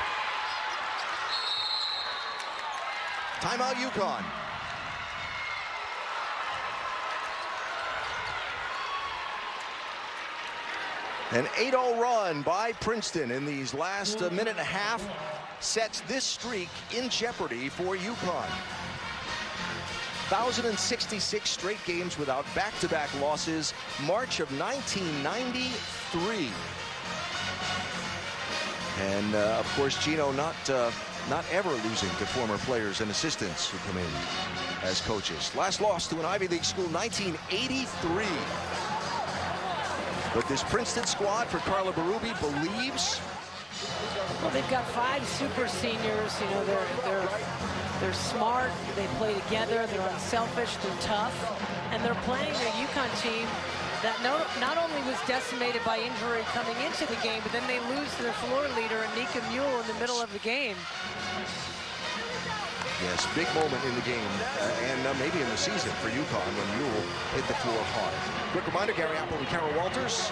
[SPEAKER 1] Timeout UConn. An 8-0 run by Princeton in these last minute and a half sets this streak in jeopardy for UConn. 1,066 straight games without back-to-back losses, March of 1993. And of course, Gino not ever losing to former players and assistants who come in as coaches. Last loss to an Ivy League school, 1983. But this Princeton squad for Carla Berube believes.
[SPEAKER 2] Well, they've got 5 super seniors. You know, they're smart. They play together. They're unselfish. They're tough, and they're playing a UConn team that not only was decimated by injury coming into the game, but then they lose their floor leader, Anika Mule, in the middle of the game.
[SPEAKER 1] Yes, big moment in the game, and maybe in the season for UConn when Mule hit the floor hard. Quick reminder, Gary Apple and Carol Walters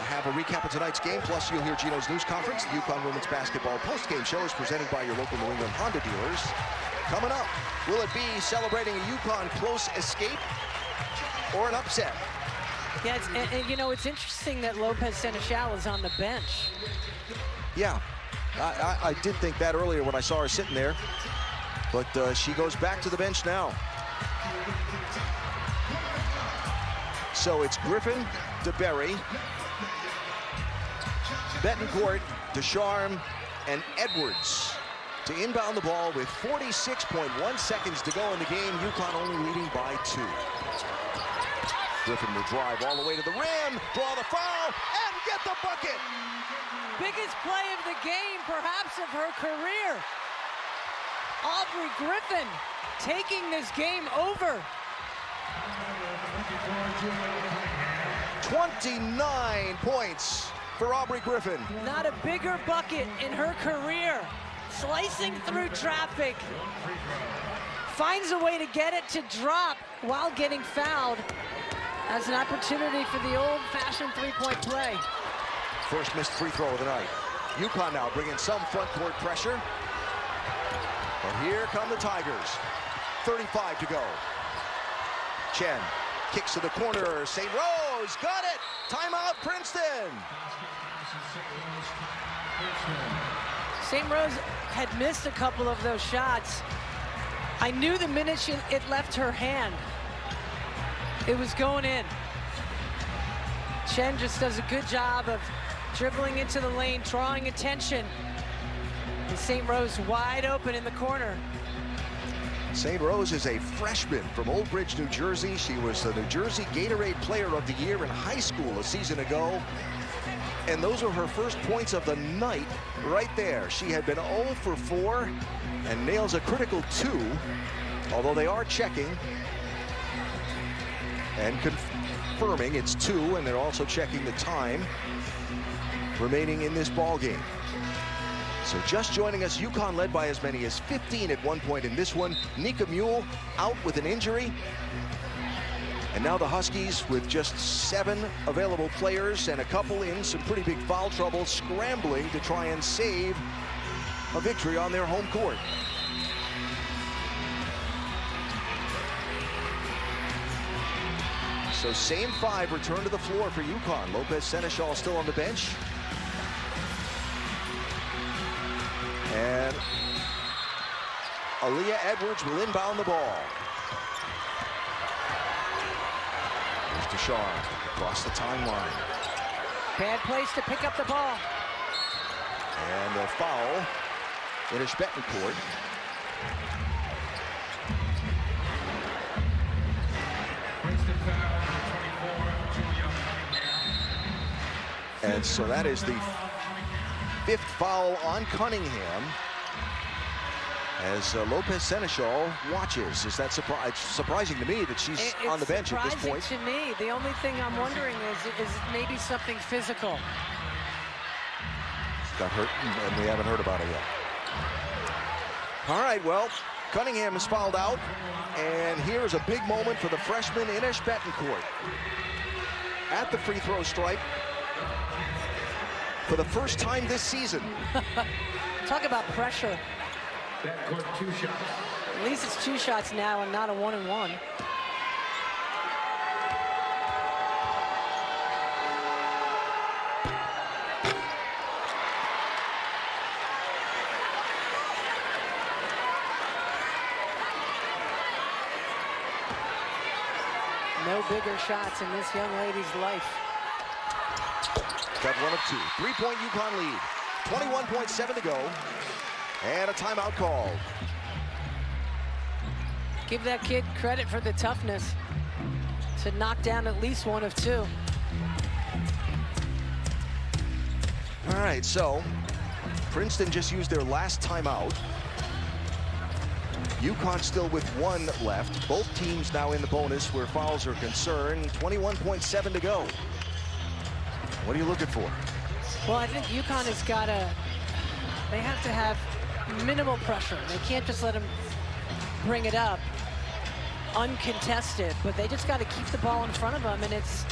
[SPEAKER 1] have a recap of tonight's game, plus you'll hear Gino's news conference. The UConn women's basketball post-game show is presented by your local New England Honda dealers. Coming up, will it be celebrating a UConn close escape or an upset?
[SPEAKER 2] Yeah, and you know, it's interesting that Lopez Seneschal is on the bench.
[SPEAKER 1] Yeah, I did think that earlier when I saw her sitting there. But she goes back to the bench now. So it's Griffin, DeBerry, Betancourt, Ducharme, and Edwards to inbound the ball with 46.1 seconds to go in the game. UConn only leading by 2. Griffin will drive all the way to the rim, draw the foul, and get the bucket.
[SPEAKER 2] Biggest play of the game, perhaps of her career. Aubrey Griffin taking this game over.
[SPEAKER 1] 29 points for Aubrey Griffin.
[SPEAKER 2] Not a bigger bucket in her career. Slicing through traffic. Finds a way to get it to drop while getting fouled. As an opportunity for the old-fashioned three-point play.
[SPEAKER 1] First missed free throw of the night. UConn now bringing some front court pressure. But here come the Tigers. 35 to go. Chen kicks to the corner. St. Rose got it. Timeout, Princeton.
[SPEAKER 2] St. Rose had missed a couple of those shots. I knew the minute it left her hand, it was going in. Chen just does a good job of dribbling into the lane, drawing attention. And St. Rose wide open in the corner.
[SPEAKER 1] St. Rose is a freshman from Old Bridge, New Jersey. She was the New Jersey Gatorade Player of the Year in high school a season ago. And those are her first points of the night right there. She had been 0 for 4 and nails a critical 2, although they are checking and confirming it's 2, and they're also checking the time remaining in this ball game. So just joining us, UConn led by as many as 15 at one point in this one. Nika Mule out with an injury. And now the Huskies with just 7 available players and a couple in some pretty big foul trouble, scrambling to try and save a victory on their home court. So same 5 return to the floor for UConn. Lopez Seneschal still on the bench. And Aaliyah Edwards will inbound the ball. Here's Ducharme across the timeline.
[SPEAKER 2] Bad place to pick up the ball.
[SPEAKER 1] And a foul in Betancourt.
[SPEAKER 3] Princeton foul, number 24, Julia.
[SPEAKER 1] And so that is the 5th foul on Cunningham as Lopez Seneschal watches. Is that surprising to me that she's on the bench at this point?
[SPEAKER 2] It's surprising to me. The only thing I'm wondering is maybe something physical.
[SPEAKER 1] Got hurt, and we haven't heard about it yet. All right, well, Cunningham is fouled out, and here's a big moment for the freshman Ines Betancourt. At the free throw stripe for the first time this season.
[SPEAKER 2] Talk about pressure.
[SPEAKER 3] Backcourt 2 shots.
[SPEAKER 2] At least it's 2 shots now and not a 1-and-1. No bigger shots in this young lady's life.
[SPEAKER 1] Got 1 of 2. 3-point UConn lead. 21.7 to go. And a timeout called.
[SPEAKER 2] Give that kid credit for the toughness to knock down at least 1 of 2.
[SPEAKER 1] All right, so Princeton just used their last timeout. UConn still with 1 left. Both teams now in the bonus where fouls are concerned. 21.7 to go. What are you looking for?
[SPEAKER 2] Well, I think UConn has got to, they have to have minimal pressure. They can't just let them bring it up uncontested, but they just got to keep the ball in front of them. And it's,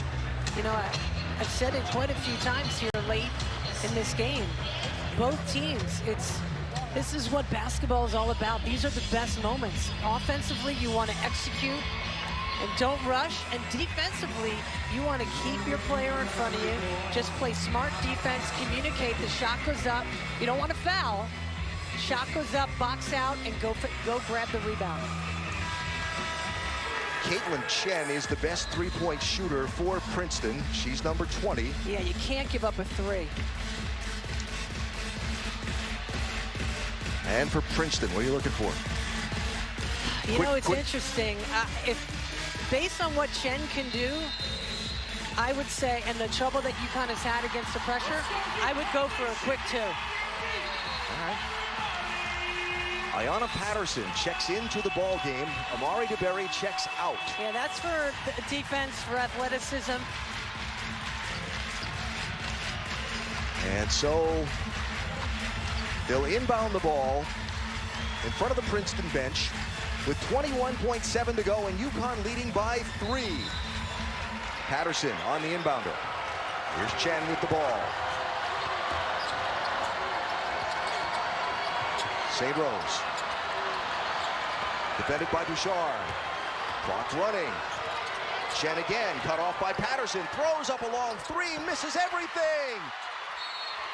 [SPEAKER 2] you know, I've said it quite a few times here late in this game. Both teams, this is what basketball is all about. These are the best moments. Offensively, you want to execute and don't rush. And defensively, you want to keep your player in front of you. Just play smart defense, communicate. The shot goes up. You don't want to foul. Shot goes up, box out, and go grab the rebound.
[SPEAKER 1] Caitlin Chen is the best 3-point shooter for Princeton. She's number 20.
[SPEAKER 2] Yeah, you can't give up a 3.
[SPEAKER 1] And for Princeton, what are you looking for?
[SPEAKER 2] You know, it's interesting. If based on what Chen can do, I would say, and the trouble that UConn has had against the pressure, I would go for a quick 2.
[SPEAKER 1] All right. Ayanna Patterson checks into the ball game. Amari DeBerry checks out.
[SPEAKER 2] Yeah, that's for defense, for athleticism.
[SPEAKER 1] And so they'll inbound the ball in front of the Princeton bench with 21.7 to go and UConn leading by 3. Patterson on the inbounder. Here's Chen with the ball. St. Rose. Defended by Ducharme. Clock running. Chen again, cut off by Patterson. Throws up a long 3, misses everything.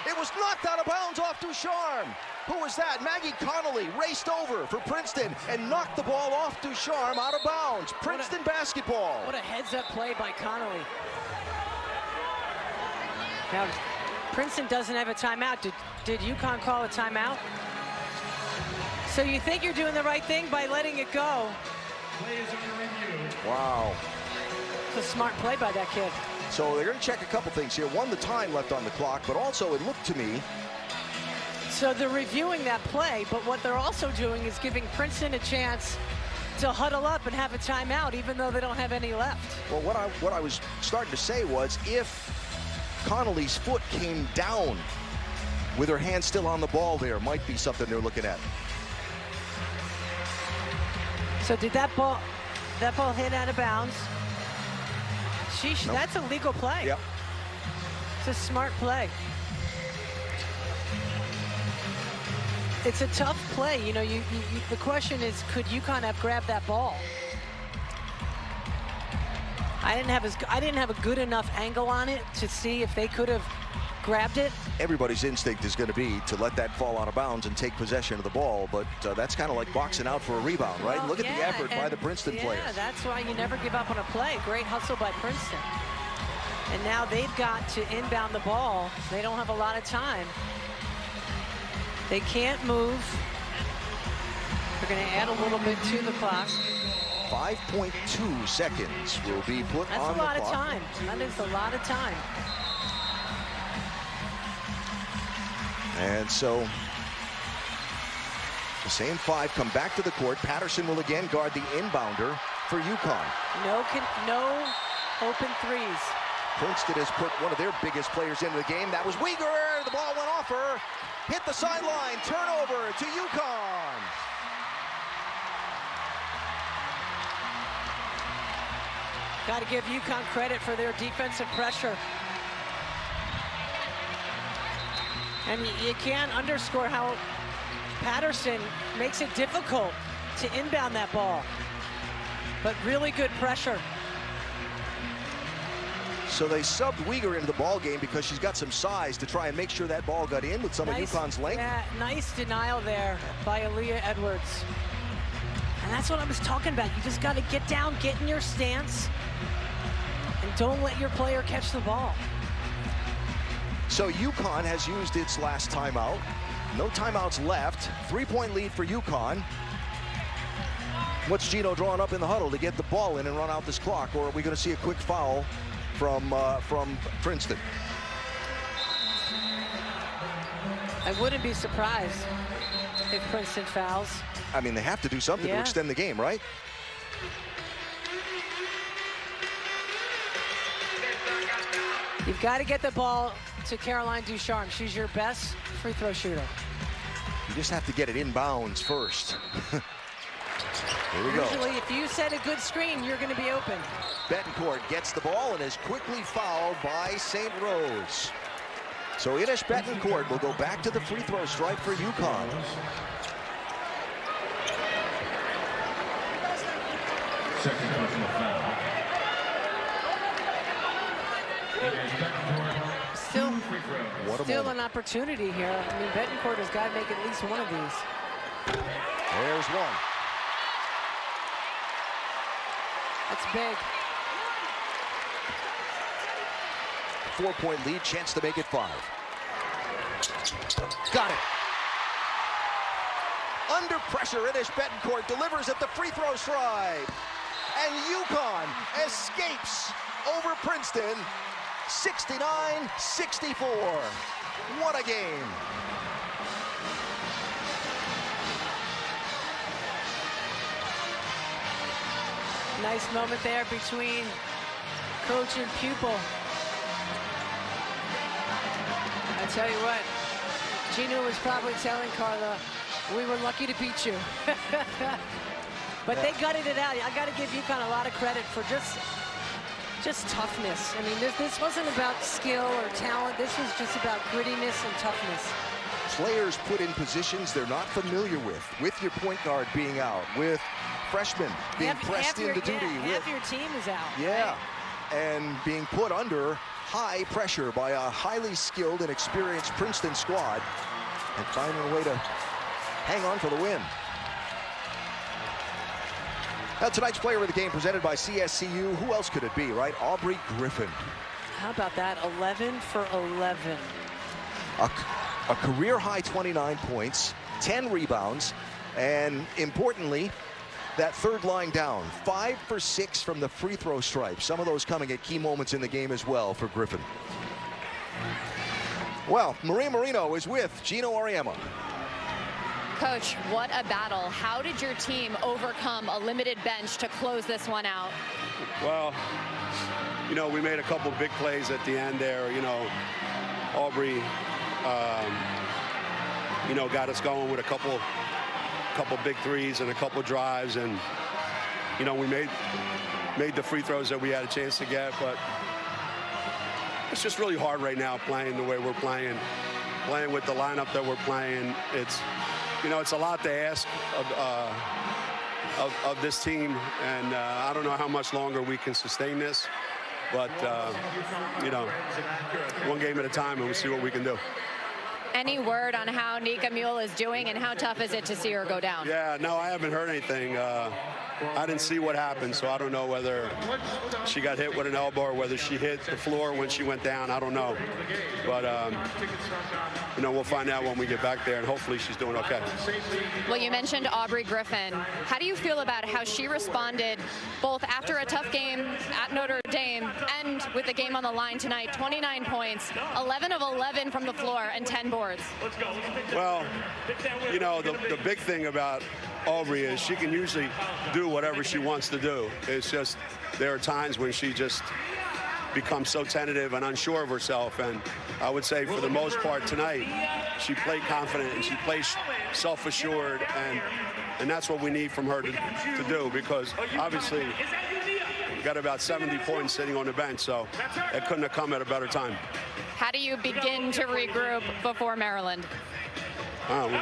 [SPEAKER 1] It was knocked out of bounds off Ducharme. Who was that? Maggie Connolly raced over for Princeton and knocked the ball off Ducharme out of bounds. Princeton basketball.
[SPEAKER 2] What a heads-up play by Connolly. Now, Princeton doesn't have a timeout. Did UConn call a timeout? So you think you're doing the right thing by letting it go.
[SPEAKER 1] Wow.
[SPEAKER 2] It's a smart play by that kid.
[SPEAKER 1] So they're going to check a couple things here. One, the time left on the clock, but also it looked to me.
[SPEAKER 2] So they're reviewing that play, but what they're also doing is giving Princeton a chance to huddle up and have a timeout, even though they don't have any left.
[SPEAKER 1] Well, what I was starting to say was if Connolly's foot came down with her hand still on the ball there might be something they're looking at.
[SPEAKER 2] So did that ball hit out of bounds?
[SPEAKER 1] Nope.
[SPEAKER 2] That's a legal play.
[SPEAKER 1] Yep.
[SPEAKER 2] It's a smart play. It's a tough play. You know, the question is, could UConn have grabbed that ball? I didn't have a good enough angle on it to see if they could have grabbed it.
[SPEAKER 1] Everybody's instinct is going to be to let that fall out of bounds and take possession of the ball, but that's kind of like boxing out for a rebound, right?
[SPEAKER 2] Well,
[SPEAKER 1] Look at the effort by the Princeton players.
[SPEAKER 2] Yeah, that's why you never give up on a play. Great hustle by Princeton. And now they've got to inbound the ball. They don't have a lot of time. They can't move. They're going to add a little bit to the clock.
[SPEAKER 1] 5.2 seconds will be put on the clock.
[SPEAKER 2] That's a lot of time. That is a lot of time.
[SPEAKER 1] And so the same five come back to the court. Patterson will again guard the inbounder for UConn.
[SPEAKER 2] No open threes.
[SPEAKER 1] Princeton has put one of their biggest players into the game. That was Uyghur. The ball went off her. Hit the sideline. Turnover to UConn.
[SPEAKER 2] Got to give UConn credit for their defensive pressure. And you can't underscore how Patterson makes it difficult to inbound that ball. But really good pressure.
[SPEAKER 1] So they subbed Uyghur into the ball game because she's got some size to try and make sure that ball got in with some of UConn's length.
[SPEAKER 2] Yeah, nice denial there by Aaliyah Edwards. And that's what I was talking about. You just got to get down, get in your stance, and don't let your player catch the ball.
[SPEAKER 1] So UConn has used its last timeout. No timeouts left. 3-point lead for UConn. What's Gino drawing up in the huddle to get the ball in and run out this clock? Or are we going to see a quick foul from Princeton?
[SPEAKER 2] I wouldn't be surprised if Princeton fouls.
[SPEAKER 1] I mean, they have to do something to extend the game, right?
[SPEAKER 2] You've got to get the ball to Caroline Ducharme. She's your best free throw shooter.
[SPEAKER 1] You just have to get it inbounds first. Here we go.
[SPEAKER 2] Usually, if you set a good screen, you're going to be open.
[SPEAKER 1] Betancourt gets the ball and is quickly fouled by St. Rose. So Inish Betancourt will go back to the free throw stripe for UConn.
[SPEAKER 3] Second personal foul.
[SPEAKER 2] Still an opportunity here. I mean, Betancourt has got to make at least one of these.
[SPEAKER 1] There's one.
[SPEAKER 2] That's big.
[SPEAKER 1] 4-point lead, chance to make it 5. Got it. Under pressure, Inish Betancourt delivers at the free throw stripe. And UConn escapes over Princeton, 69-64. What a game.
[SPEAKER 2] Nice moment there between coach and pupil. I tell you what, Gino was probably telling Carla, we were lucky to beat you. But they gutted it out. I got to give UConn a lot of credit for just toughness. I mean, this wasn't about skill or talent. This was just about grittiness and toughness.
[SPEAKER 1] Players put in positions they're not familiar with your point guard being out, with freshmen being pressed into duty.
[SPEAKER 2] Half your team is out.
[SPEAKER 1] Yeah,
[SPEAKER 2] right?
[SPEAKER 1] And being put under high pressure by a highly skilled and experienced Princeton squad and finding a way to hang on for the win. Now, tonight's player of the game presented by CSCU. Who else could it be, right? Aubrey Griffin.
[SPEAKER 2] How about that? 11 for 11.
[SPEAKER 1] A career-high 29 points, 10 rebounds, and importantly, that third line down, 5 for 6 from the free throw stripe. Some of those coming at key moments in the game as well for Griffin. Well, Maria Marino is with Gino Auriemma.
[SPEAKER 4] Coach, what a battle. How did your team overcome a limited bench to close this one out?
[SPEAKER 5] Well, you know, we made a couple big plays at the end there. You know, Aubrey You know, got us going with a couple big threes and a couple drives, and you know, we made the free throws that we had a chance to get, but it's just really hard right now playing the way we're playing with the lineup that we're playing. It's, you know, it's a lot to ask of this team, and I don't know how much longer we can sustain this, but you know, one game at a time, and we'll see what we can do.
[SPEAKER 4] Any word on how Nika Mule is doing, and how tough is it to see her go down?
[SPEAKER 5] Yeah, no, I haven't heard anything. I didn't see what happened, so I don't know whether she got hit with an elbow or whether she hit the floor when she went down. I don't know. But, you know, we'll find out when we get back there, and hopefully she's doing okay.
[SPEAKER 4] Well, you mentioned Aubrey Griffin. How do you feel about how she responded both after a tough game at Notre Dame and with the game on the line tonight? 29 points, 11 of 11 from the floor, and 10 boards.
[SPEAKER 5] Well, you know, the big thing about Aubrey is she can usually do whatever she wants to do. It's just there are times when she just becomes so tentative and unsure of herself, and I would say for the most part tonight she played confident and she played self-assured, and that's what we need from her to do, because obviously we got about 70 points sitting on the bench, so it couldn't have come at a better time.
[SPEAKER 4] How do you begin to regroup before Maryland?
[SPEAKER 5] We'll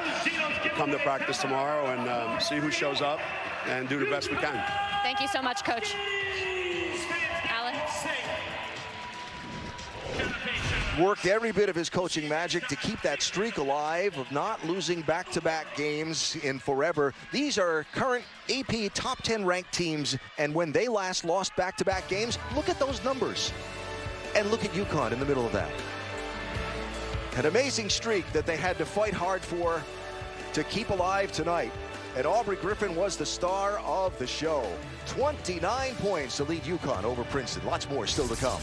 [SPEAKER 5] come to practice tomorrow and see who shows up and do the best we can.
[SPEAKER 4] Thank you so much, Coach. Alan?
[SPEAKER 1] Worked every bit of his coaching magic to keep that streak alive of not losing back-to-back games in forever. These are current AP top 10 ranked teams, and when they last lost back-to-back games, look at those numbers. And look at UConn in the middle of that. An amazing streak that they had to fight hard for to keep alive tonight. And Aubrey Griffin was the star of the show. 29 points to lead UConn over Princeton. Lots more still to come.